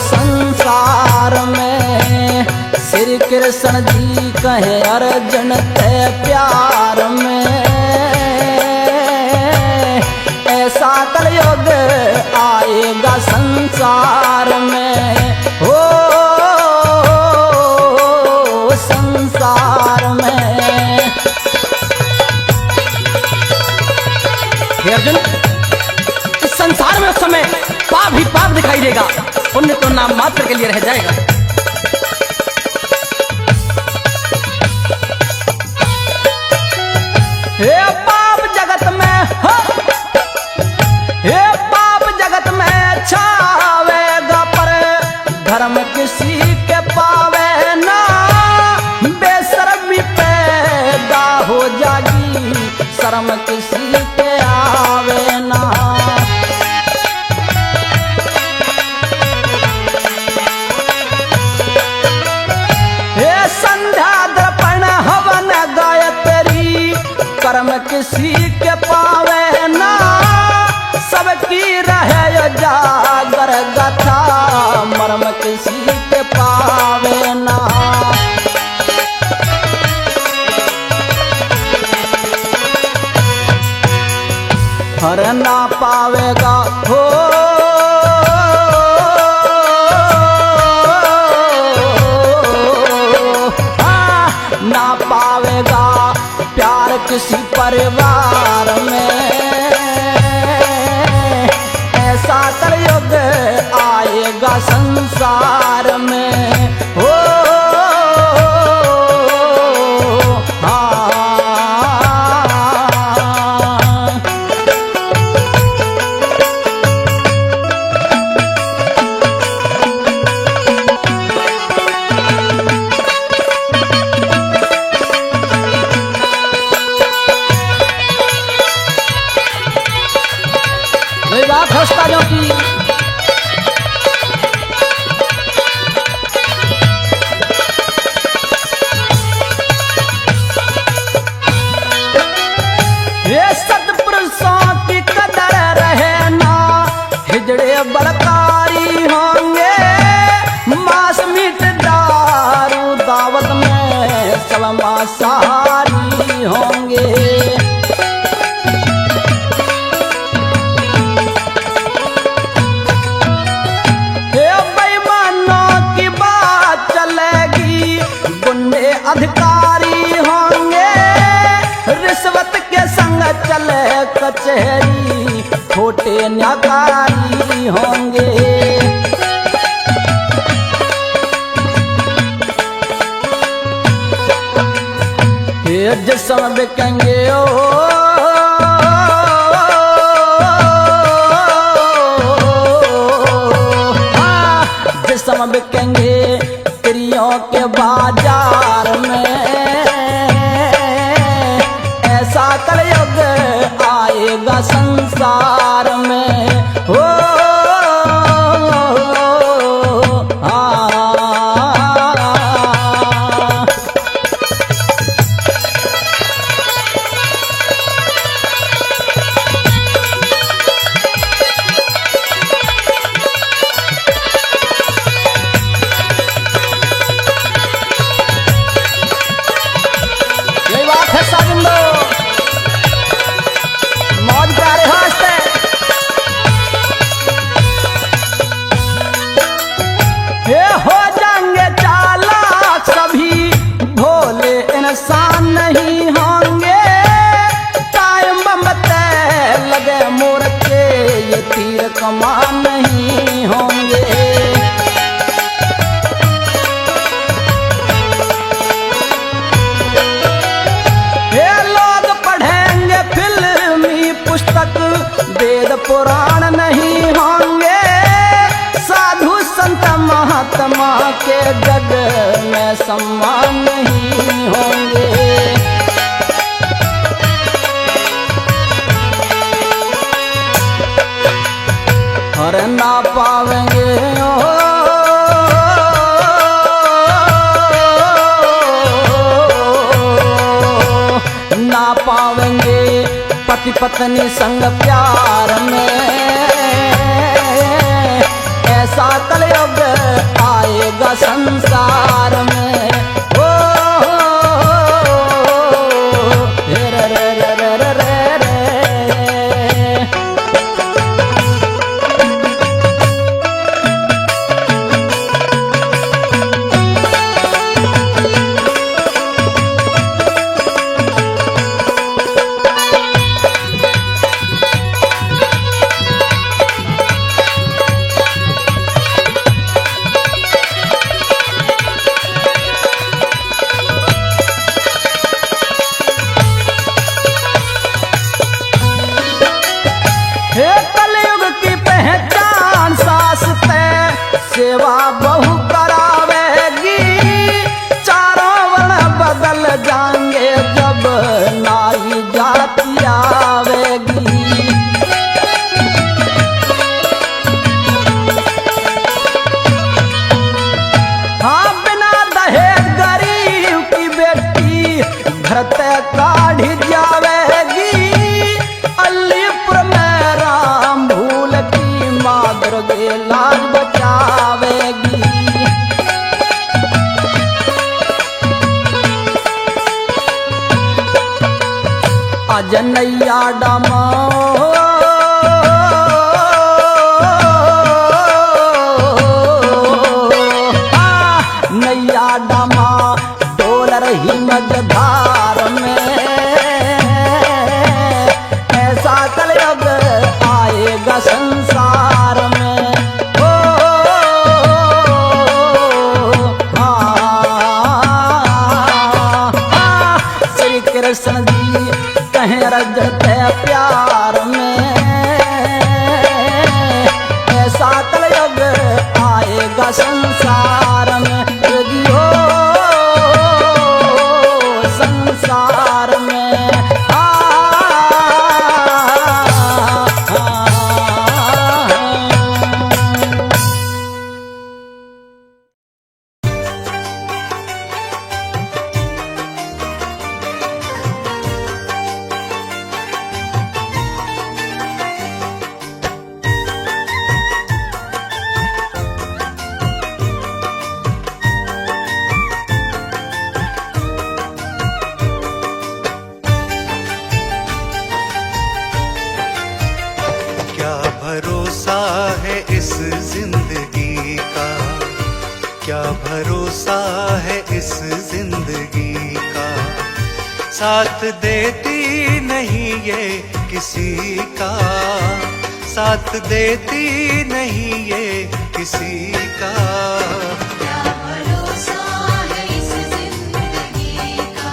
संसार में। श्री कृष्ण जी कहे अर्जुन ते प्यार में, ऐसा कलयुग आएगा संसार में, हो संसार में। हे अर्जुन, इस संसार में उस समय पाप ही पाप दिखाई देगा, पुण्य तो नाम मात्र के लिए रह जाएगा। हे पाप जगत में, हे पाप जगत में छावेगा, पर धर्म किसी के पावे ना, बेशर्मी पैदा हो जागी, शर्म किसी के आवे ना। हे संध्या दर्पण हवन गायत्री, कर्म किसी के पावे ना, सबकी रहे जागर गथा, मर्म किसी के पावे ना। हर ना पावेगा हो ना पावेगा प्यार किसी परिवार में, ऐसा कलयुग आएगा संसार में, हो जो की ये सत्पुरुषों की कदर रहे ना, हिजड़े बलकारी होंगे, मांस मीट दारू दावत में सब मांसाहारी होंगे। अधिकारी होंगे, रिश्वत के संग चले कचहरी, छोटे न्याकारी होंगे। ये जिस्म बिकेंगे जिस्म बिकेंगे स्त्रियों के बाजार में, कलयुग आएगा संसार में हो यही बात है साजिंदो मौज प्यारे हंसते हे हो जाएंगे चालाक सभी भोले इंसान नहीं होंगे टाइम बम्बते लगे मोर्चे ये तीर कमान नहीं होंगे ये लोग पढ़ेंगे फिल्मी पुस्तक वेद पुराण नहीं होंगे साधु संत महात्मा के जग में सम्मान नहीं होंगे हर ना पावेंगे ना पावेंगे पति पत्नी संग प्यार में ऐसा कलयुग आएगा संसार में ओ रे रे रे रे रे रे रे। हे कलयुग की पहचान सासते सेवा बहु करावेगी चारों वर्ण बदल जाएंगे जब नाई जाति आवेगी हाँ बिना दहेज गरीब की बेटी भरते काढ़ जावेगी अलीपुर में राम भूल की माँ दुर्गे लाज बचावेगी अजनैया डमा नैया डमा डोल रही मझधार में ऐसा कलयुग आएगा संसार में ओ श्री कृष्ण जी कहें रजते प्यार में ऐसा कलयुग आएगा संसार में हो संसार में क्या भरोसा है इस जिंदगी का, क्या भरोसा है इस जिंदगी का, साथ देती नहीं ये किसी का, साथ देती नहीं ये किसी का। क्या भरोसा है इस जिंदगी का,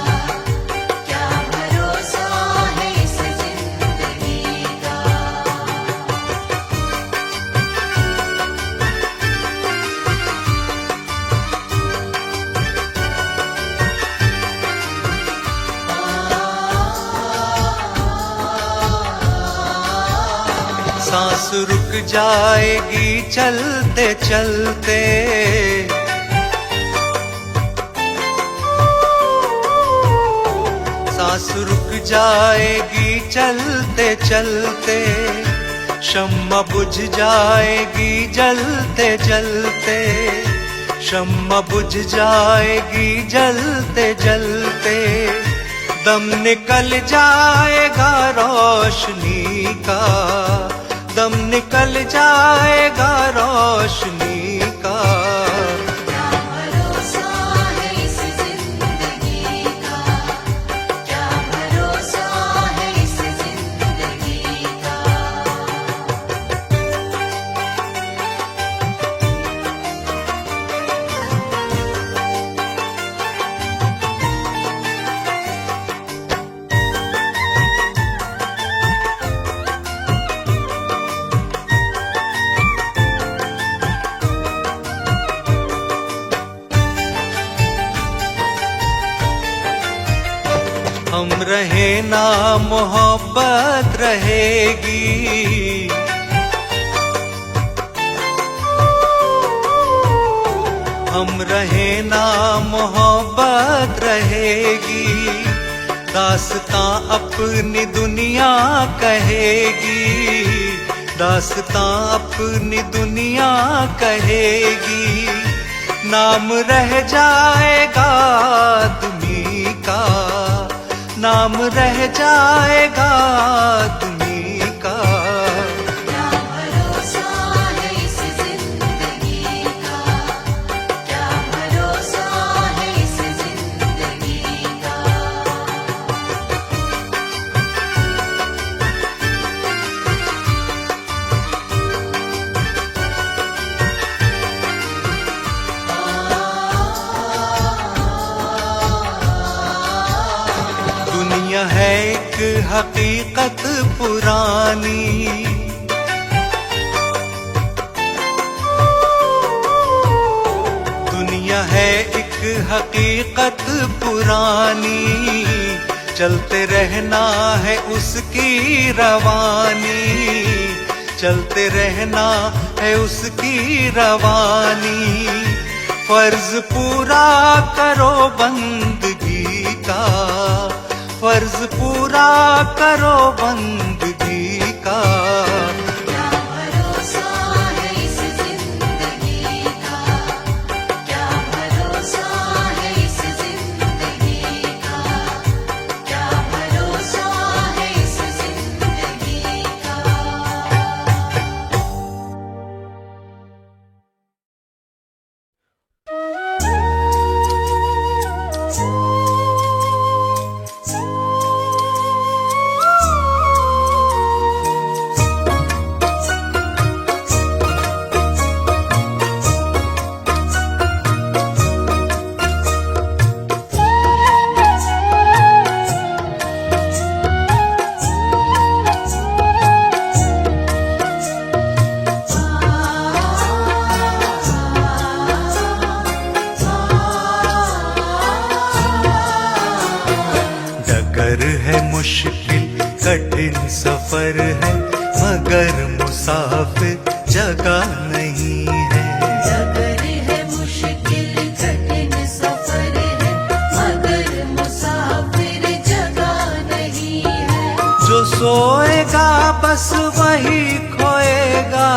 क्या भरोसा है इस जिंदगी का। सांस रुक जाएगी चलते चलते, सांस रुक जाएगी चलते चलते, शम्मा बुझ जाएगी जलते जलते, शम्मा बुझ जाएगी जलते जलते, दम निकल जाएगा रोशनी का, दम निकल जाएगा रोशनी का। क्या भरोसा है इस जिंदगी का, क्या भरोसा है इस जिंदगी का। हम रहे ना मोहब्बत रहेगी, हम रहे ना मोहब्बत रहेगी, दास्तां अपनी दुनिया कहेगी, दास्तां अपनी दुनिया कहेगी, नाम रह जाएगा आदमी का, नाम रह जाएगा आदमी का। क्या भरोसा है इस जिंदगी का, क्या भरोसा है इस जिंदगी का। दुनिया है एक हकीकत पुरानी, दुनिया है एक हकीकत पुरानी, चलते रहना है उसकी रवानी, चलते रहना है उसकी रवानी, फर्ज पूरा करो बंदगी का, फर्ज पूरा करो बंदगी का। क्या भरोसा है इस जिंदगी का, क्या भरोसा है इस जिंदगी का, क्या भरोसा है इस जिंदगी का। डगर है मुश्किल कठिन सफर है, मगर मुसाफिर जगह नहीं है। डगर है मुश्किल कठिन सफर है, मगर मुसाफिर जगह नहीं है। जो सोएगा बस वही खोएगा,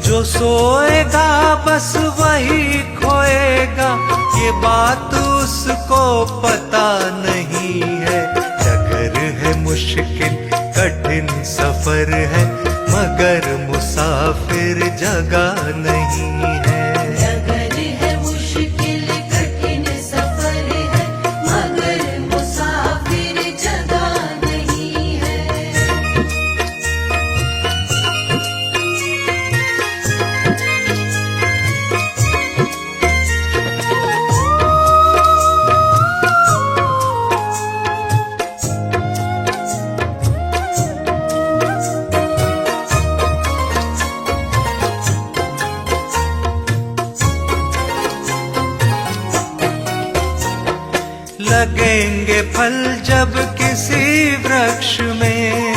जो सोएगा बस वही खोएगा, ये बात उसको पता नहीं है। डगर है मुश्किल कठिन सफर है, मगर मुसाफिर जगह नहीं है। डगर है मुश्किल कठिन सफर है, मगर मुसाफिर जगह नहीं है। लगेंगे फल जब किसी वृक्ष में,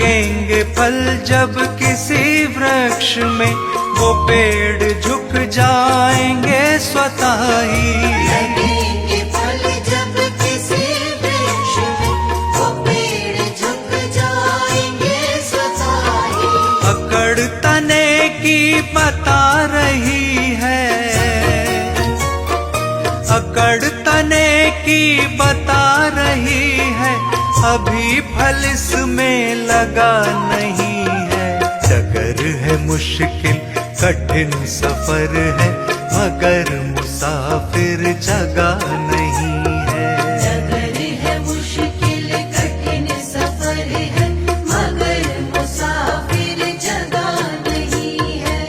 लगेंगे फल जब किसी वृक्ष में, वो पेड़ झुक जाएंगे स्वतः ही। लगेंगे फल जब किसी वृक्ष में, वो पेड़ झुक जाएंगे स्वतः ही। अकड़ तने की बता रही है, अकड़ तने की बता रही है, अभी फल इसमें लगा नहीं है। डगर है मुश्किल कठिन सफर है, मगर मुसाफिर जगह नहीं है। डगर है मुश्किल कठिन सफर है, मगर मुसाफिर जगह नहीं है।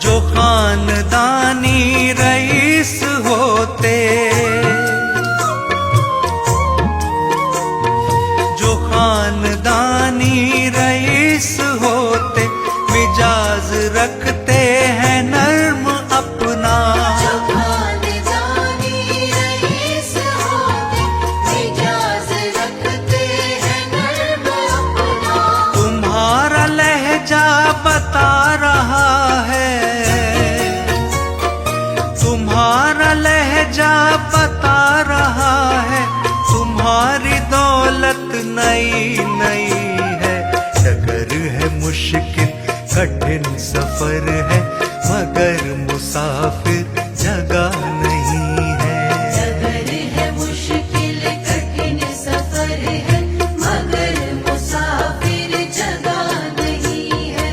जो खानदानी रईस होते, जो खानदानी रईस होते, मिजाज रखते हैं नर्म अपना। जो खानदानी रईस होते, मिजाज रखते हैं नर्म अपना। तुम्हारा लहजा बता रहा है, तुम्हारा लहजा बता रहा है, तुम्हारी दौलत नई नई है। डगर है मुश्किल कठिन सफर है, मगर मुसाफिर जगह नहीं है। डगर है मुश्किल कठिन सफर है, मगर मुसाफिर जगह नहीं है।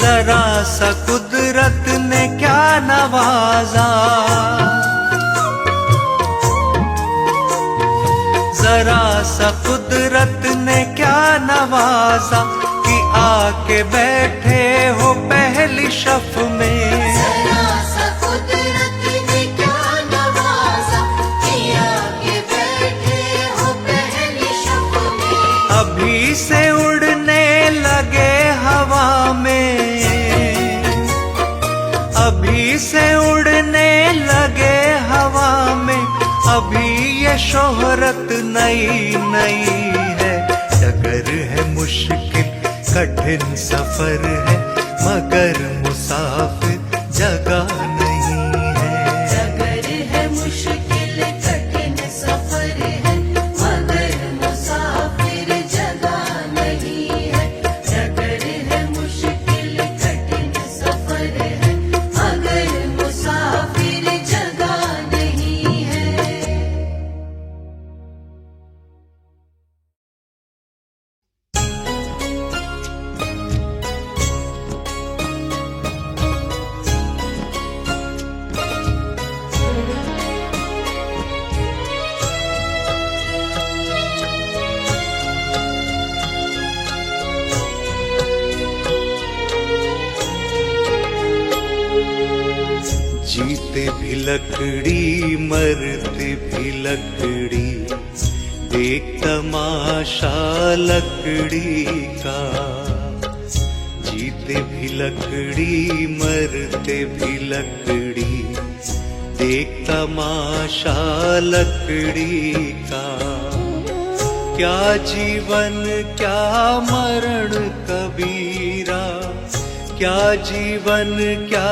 जरा सा कुदरत ने क्या नवाजा, जरा सा कुदरत ने क्या नवाजा, कि आके बैठे हो पहली शफ में। जरा सा कुदरत ने क्या नवाजा, किया के बैठे हो पहली शब में। अभी से उड़ने लगे हवा में, अभी से उड़ने लगे हवा में, अभी ये शोहरत नई नई है। डगर है मुश्किल कठिन सफर है, मगर मुसाफिर जगह नहीं है। डगर है मुश्किल कठिन सफर है, मगर मुसाफिर जगह नहीं है। डगर है मुश्किल कठिन सफर है, मगर मुसाफिर जगह नहीं है। जीते भी लकड़ी मरते भी लकड़ी, देख तमाशा लकड़ी का। जीते भी लकड़ी मरते भी लकड़ी, देख तमाशा लकड़ी का। क्या जीवन क्या मरण कबीरा, क्या जीवन क्या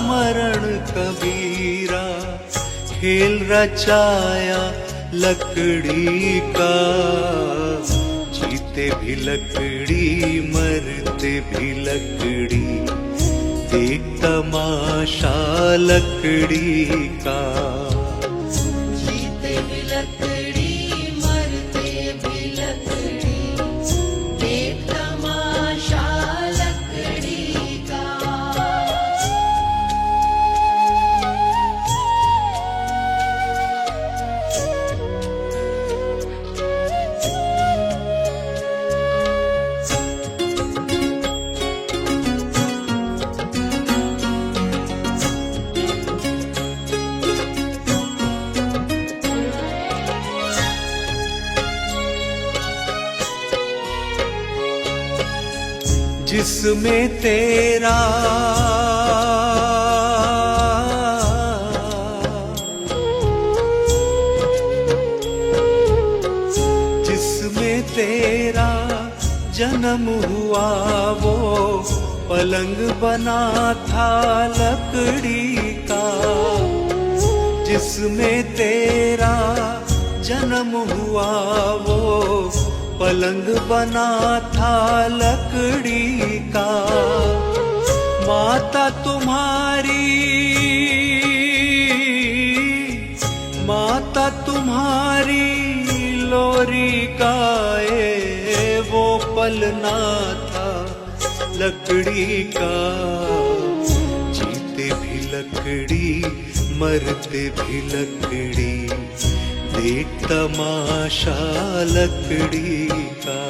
मरण कबीरा। खेल रचाया लकड़ी का, जीते भी लकड़ी मरते भी लकड़ी, देख तमाशा लकड़ी का। जीते जिसमें तेरा जिसमें तेरा जन्म हुआ वो पलंग बना था लकड़ी का। जिसमें तेरा जन्म हुआ वो पलंग बना था लकड़ी का। माता तुम्हारी लोरी गाए वो पलना था लकड़ी का। जीते भी लकड़ी मरते भी लकड़ी, देख तमाशा लकड़ी का।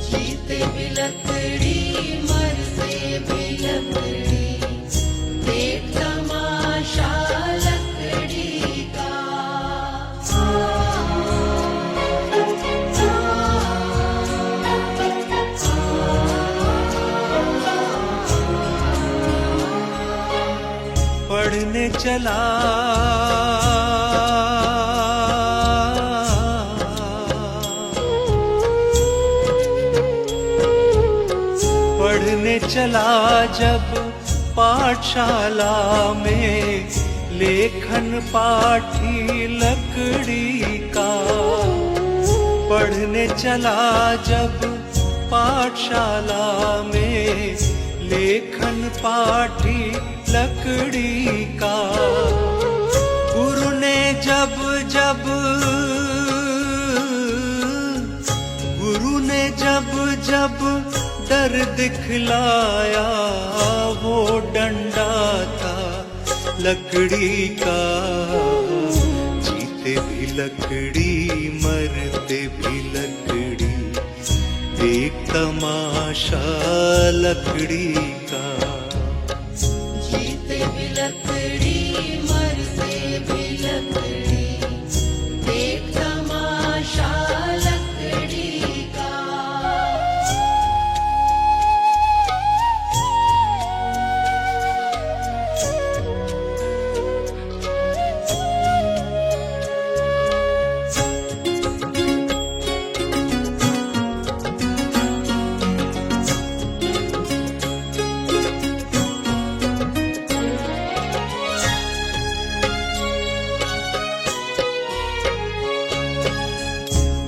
जीते भी लकड़ी मरते भी लकड़ी, देख तमाशा लकड़ी का। पढ़ने चला पढ़ने चला जब पाठशाला में, लेखन पाठी लकड़ी का। पढ़ने चला जब पाठशाला में, लेखन पाठी लकड़ी का। गुरु ने जब डर दिखलाया वो डंडा था लकड़ी का। जीते भी लकड़ी मरते भी लकड़ी, देख तमाशा लकड़ी का। जीते भी लकड़ी मरते भी लकड़ी, देख तमाशा लकड़ी का।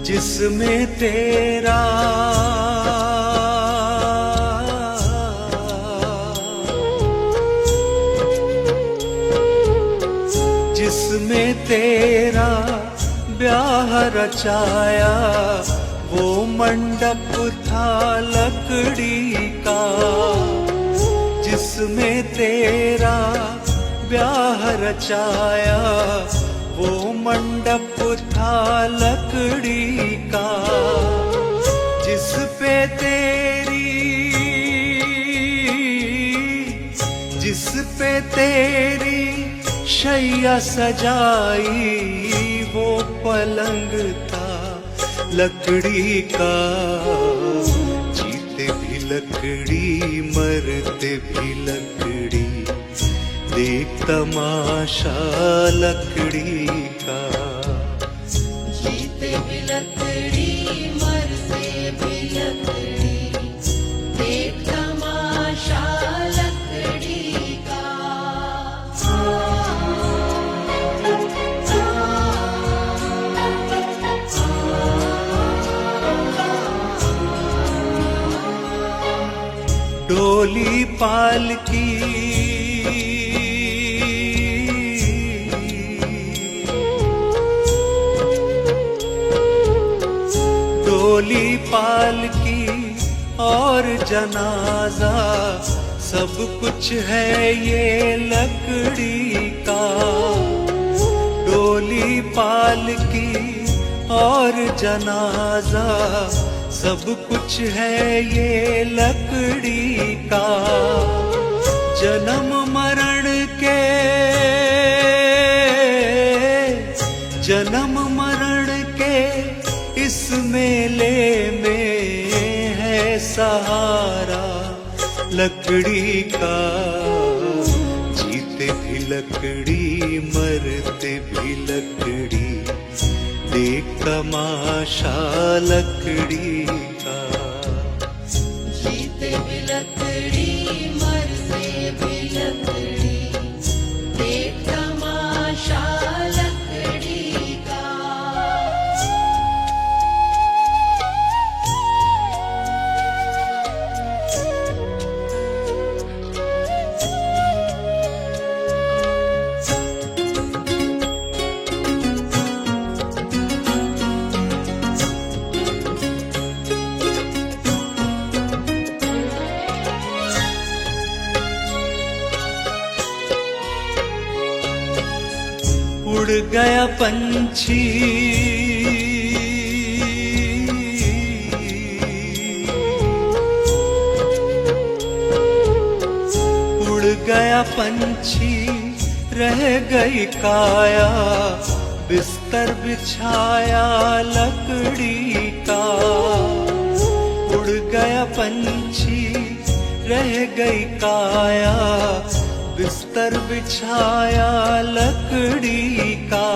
जिसमें तेरा ब्याह रचाया वो मंडप था लकड़ी का। जिसमें तेरा ब्याह रचाया वो मंडप था लकड़ी का। जिस पे तेरी शैया सजाई वो पलंग था लकड़ी का। जीते भी लकड़ी मरते भी लकड़ी, देख तमाशा लकड़ी का। जीते भी लकड़ी मरते भी लकड़ी, देख तमाशा लकड़ी का। डोली पालकी डोली पालकी और जनाजा सब कुछ है ये लकड़ी का। डोली पालकी और जनाजा सब कुछ है ये लकड़ी का। जन्म मरण के इस मेले में है सहारा लकड़ी का। जीते भी लकड़ी मरते भी लकड़ी, देख तमाशा लकड़ी का। जीते भी लकड़ी मरते भी लकड़ी, देख तमाशा लकड़ी का। उड़ गया पंछी उड़ गया पंछी, रह गई काया बिस्तर बिछाया लकड़ी का। उड़ गया पंछी, रह गई काया बिस्तर बिछाया लकड़ी का।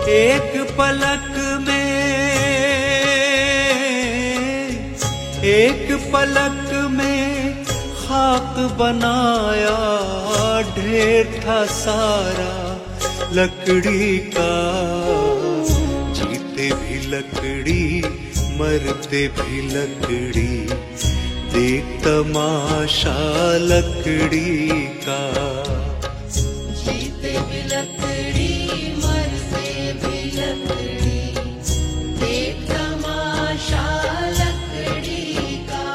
एक पलक में खाक बनाया ढेर था सारा लकड़ी का। जीते भी लकड़ी मरते भी लकड़ी, देख तमाशा लकड़ी का। जीते भी लकड़ी मरते भी लकड़ी, देख तमाशा लकड़ी का।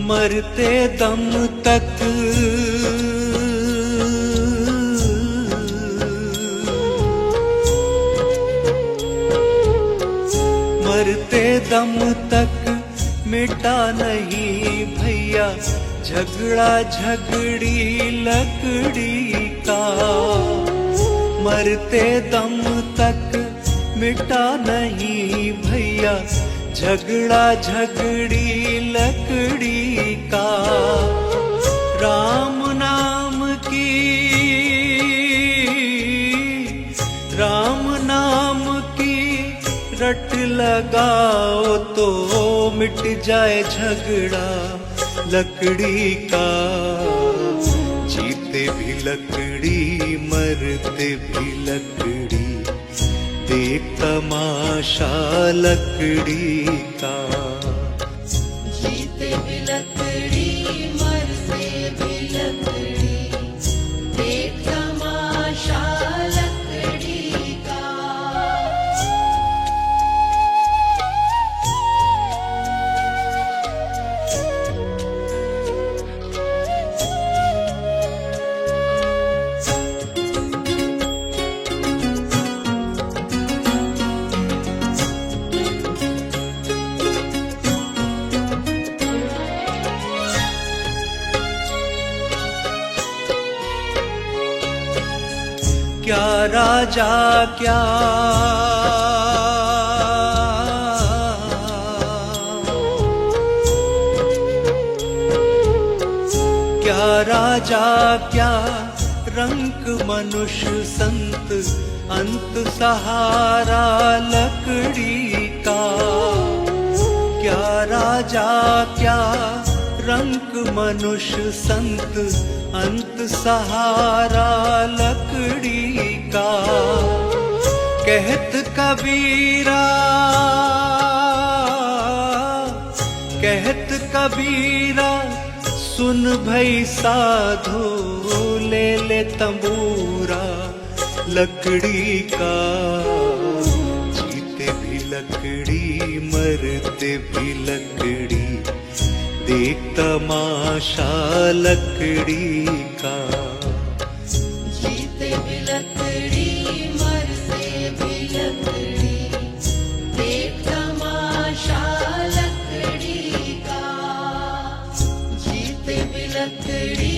मरते दम तक मरते दम तक मिटा नहीं भैया झगड़ा झगड़ी लकड़ी का। मरते दम तक मिटा नहीं भैया झगड़ा झगड़ी लकड़ी का। राम नाम की रट लगाओ तो मिट जाए झगड़ा लकड़ी का। जीते भी लकड़ी मरते भी लकड़ी, देख तमाशा लकड़ी का। जीते भी लकड़ी मरते भी लकड़ी, देख तमाशा लकड़ी का। क्या राजा क्या राजा क्या रंग मनुष्य संत, अंत सहारा लकड़ी का। क्या राजा क्या रंग मनुष्य संत, अंत सहारा लकड़ी का। कहत कबीरा सुन भई साधो, ले तंबूरा लकड़ी का। जीते भी लकड़ी मरते भी लकड़ी, देख तमाशा लकड़ी का। जीते भी लकड़ी मरते भी लकड़ी, देख तमाशा लकड़ी का। जीते भी लकड़ी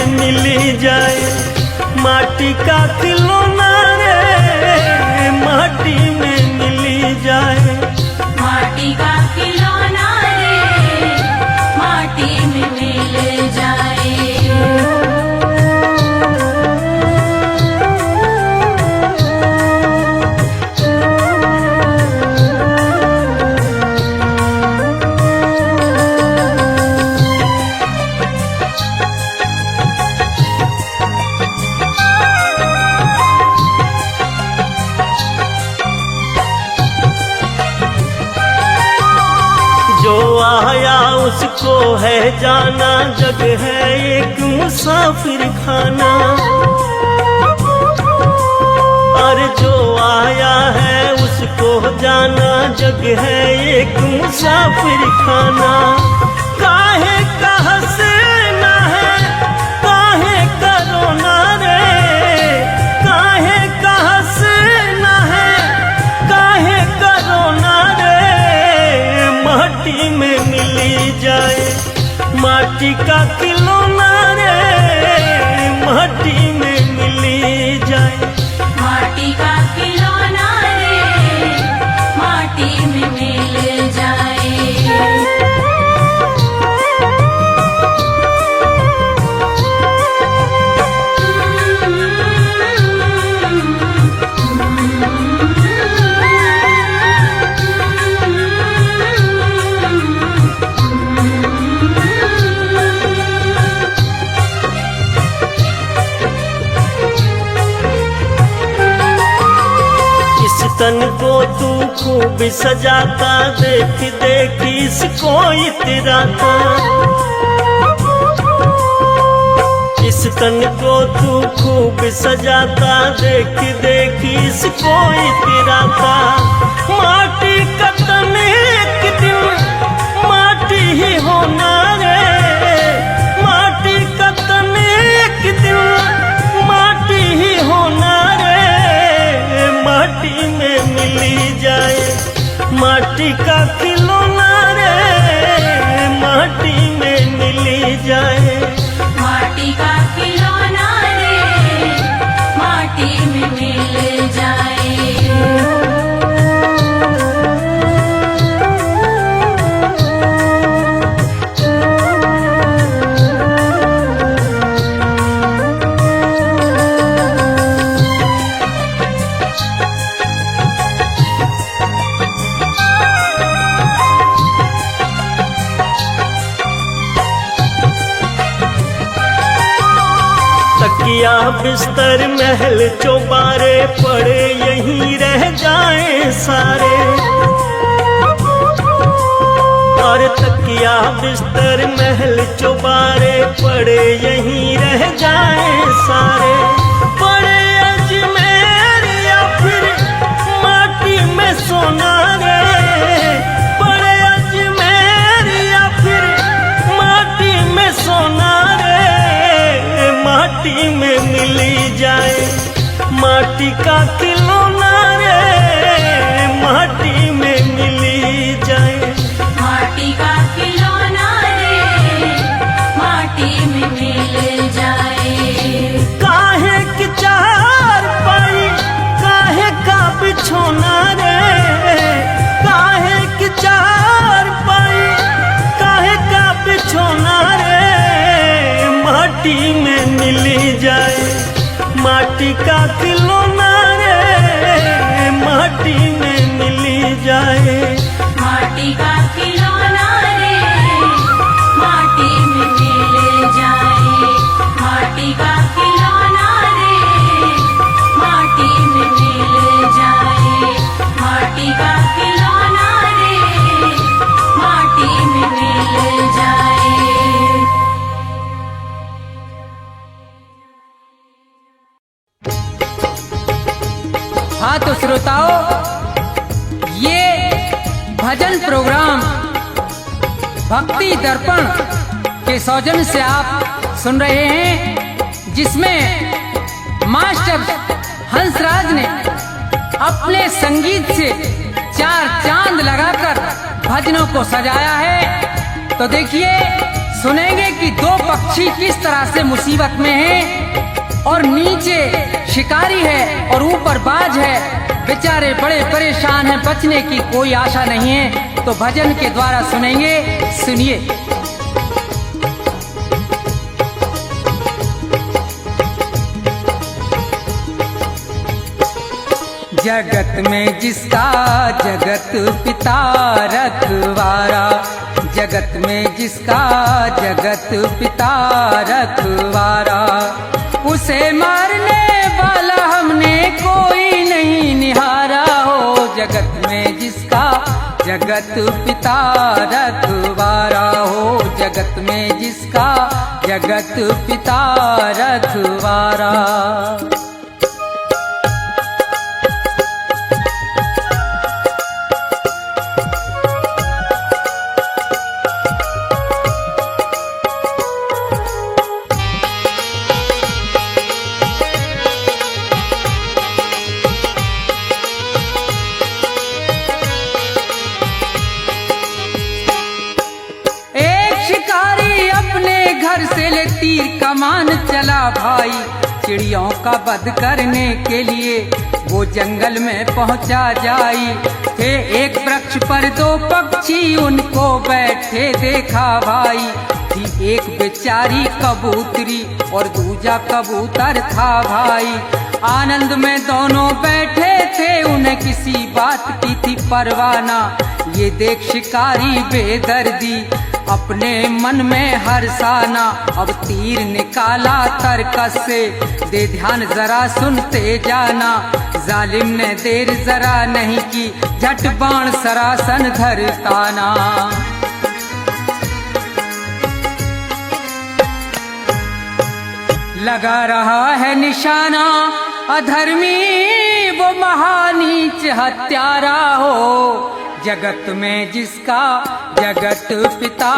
में मिली जाए माटी का खिलौना रे माटी में मिली जाए माटी का खिलौना रे माटी में मिल जाए। जो आया उसको है जाना जग है एक मुसाफिर खाना और जो आया है उसको जाना जग है एक मुसाफिर खाना काहे का हंसना है काहे का रोना रे काहे का हंसना है काहे का रोना रे माटी में मिली जाए माटी का खिलौना रे माटी में मिली जाए माटी का खिलौना रे माटी में मिल जाए। तन को तू खूब सजाता देख देख इसको इतराता इस तन को तू खूब सजाता देख देख इसको इतराता माटी का तन एक दिन माटी ही होना रे माटी का तन एक दिन माटी ही होना रे माटी में मिली जाए माटी का खिलौना रे माटी में मिली जाए माटी का खिलौना रे माटी में मिल जाए। तकिया बिस्तर महल चौबारे पड़े यहीं रह जाए सारे और तकिया बिस्तर महल चौबारे पड़े यहीं रह जाए सारे पड़े अजमेर या फिर माटी में सोना रे पड़े अजमेर या फिर माटी में सोना रे माटी में मिली जाए माटी का खिलौना रे माटी में मिली जाए माटी का खिलौना रे माटी में मिल जाए। काहे की चार पाई काहे का बिछोना रे काहे की चार पाई काहे का बिछोना रे माटी में मिली जाए माटी का खिलौना रे माटी में मिली जाए माटी का खिलौना रे माटी में मिल जाए माटी का खिलौना रे माटी में मिल जाए माटी का खिलौना रे माटी में मिल जाए। हाँ तो श्रोताओं, ये भजन प्रोग्राम भक्ति दर्पण के सौजन्य से आप सुन रहे हैं, जिसमें मास्टर हंसराज ने अपने संगीत से चार चांद लगाकर भजनों को सजाया है। तो देखिए, सुनेंगे कि दो पक्षी किस तरह से मुसीबत में हैं और नीचे शिकारी है और ऊपर बाज है, बेचारे बड़े परेशान हैं, बचने की कोई आशा नहीं है। तो भजन के द्वारा सुनेंगे, सुनिए। जगत में जिसका जगत पिता रखवारा, जगत में जिसका जगत पिता रखवारा, उसे मारने वाला हमने कोई नहीं निहारा हो। जगत में जिसका जगत पिता रखवारा हो, जगत में जिसका जगत पिता रखवारा। घर से ले तीर कमान चला भाई, चिड़ियों का वध करने के लिए वो जंगल में पहुंचा जाई। थे एक वृक्ष पर दो पक्षी उनको बैठे देखा भाई, थी एक बेचारी कबूतरी और दूजा कबूतर था भाई। आनंद में दोनों बैठे थे, उन्हें किसी बात की थी परवाना। ये देख शिकारी बेदर्दी अपने मन में हर्षाना, अब तीर निकाला तरकस से, दे ध्यान जरा सुनते जाना। जालिम ने देर जरा नहीं की, झट बाण सरासन धरताना। लगा रहा है निशाना, अधर्मी वो महानीच हत्यारा हो। जगत में जिसका जगत पिता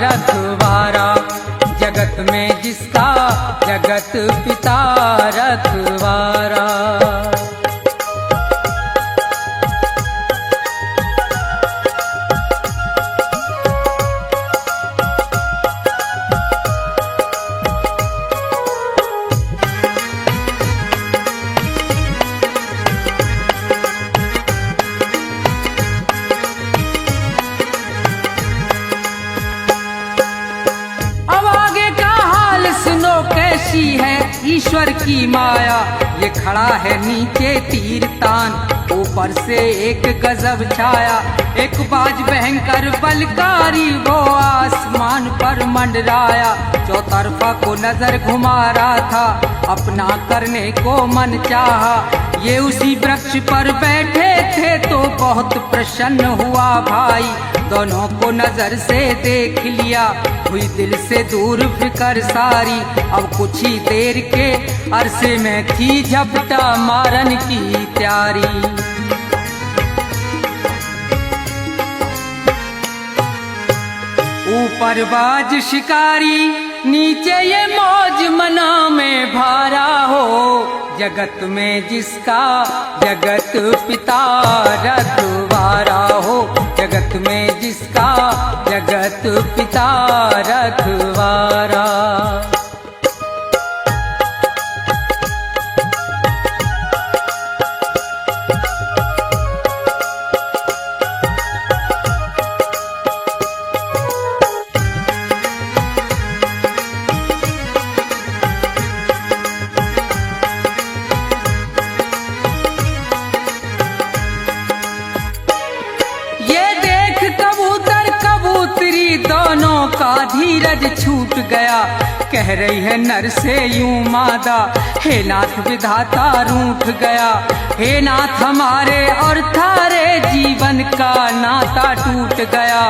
रखवारा, जगत में जिसका जगत पिता रखवारा। कैसी है ईश्वर की माया, ये खड़ा है नीचे तीर तान, ऊपर से एक गजब छाया। एक बाज भयंकर बलकारी वो आसमान पर मंडराया, चौतरफा को नजर घुमा रहा था, अपना करने को मन चाहा। ये उसी वृक्ष पर बैठे थे तो बहुत प्रसन्न हुआ भाई, दोनों को नजर से देख लिया, हुई दिल से दूर फिकर सारी। अब कुछ ही देर के अरसे में थी झपटा मारन की तैयारी। ऊपर बाज शिकारी, नीचे ये मौज मना में भारा हो। जगत में जिसका जगत पिता रखवारा हो, जगत में जिसका जगत पिता रखवारा। दोनों का धीरज छूट गया, कह रही है नर से यूं मादा, हे नाथ विधाता रूठ गया। हे नाथ हमारे और थारे जीवन का नाता टूट गया,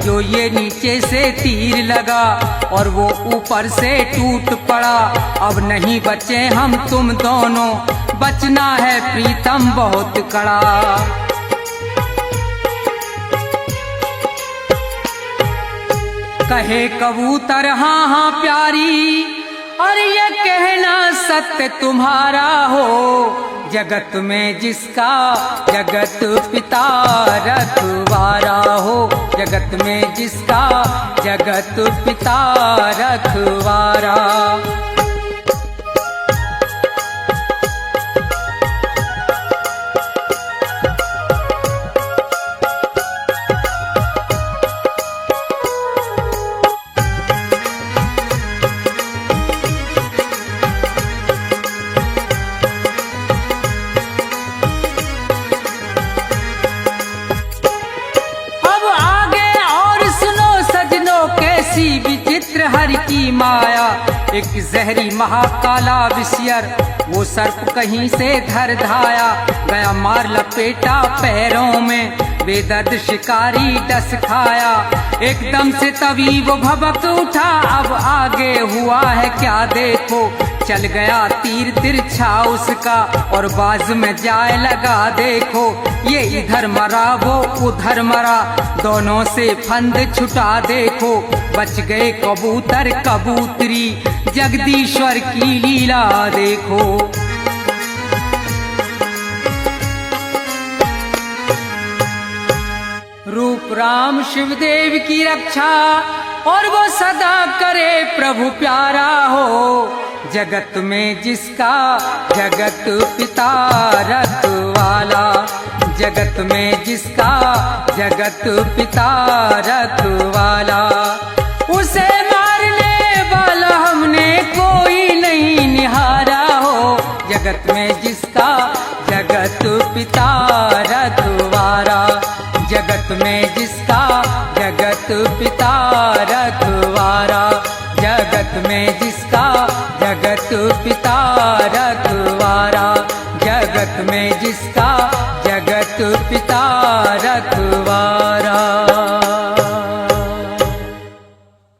जो ये नीचे से तीर लगा और वो ऊपर से टूट पड़ा। अब नहीं बचे हम तुम दोनों, बचना है प्रीतम बहुत कड़ा। कहे कबूतर हाँ हाँ प्यारी, और ये कहना सत्य तुम्हारा हो, जगत में जिसका जगत पिता रखवारा हो, जगत में जिसका जगत पिता रखवारा। विचित्र हरि की माया, एक जहरी महाकाला विषयर, वो सर्प कहीं से धर धाया, गया मार लपेटा पैरों में, बेदर्द शिकारी डस खाया। एकदम से तभी वो भबक उठा, अब आगे हुआ है क्या देखो, चल गया तीर तिरछा उसका और बाज में जाए लगा देखो। ये इधर मरा वो उधर मरा, दोनों से फंद छुटा देखो, बच गए कबूतर कबूतरी, जगदीश्वर की लीला देखो। रूप राम शिवदेव की रक्षा और वो सदा करे प्रभु प्यारा हो, जगत में जिसका जगत पिता रखवाला, जगत में जिसका जगत पिता रखवाला। उसे मारने वाला हमने कोई नहीं निहारा हो, जगत में जिसका जगत पिता रखवारा, जगत में जिसका जगत पिता रखवारा, जगत में जिसका जगत पिता रखवारा, जगत में जिसका जगत पिता रखवारा।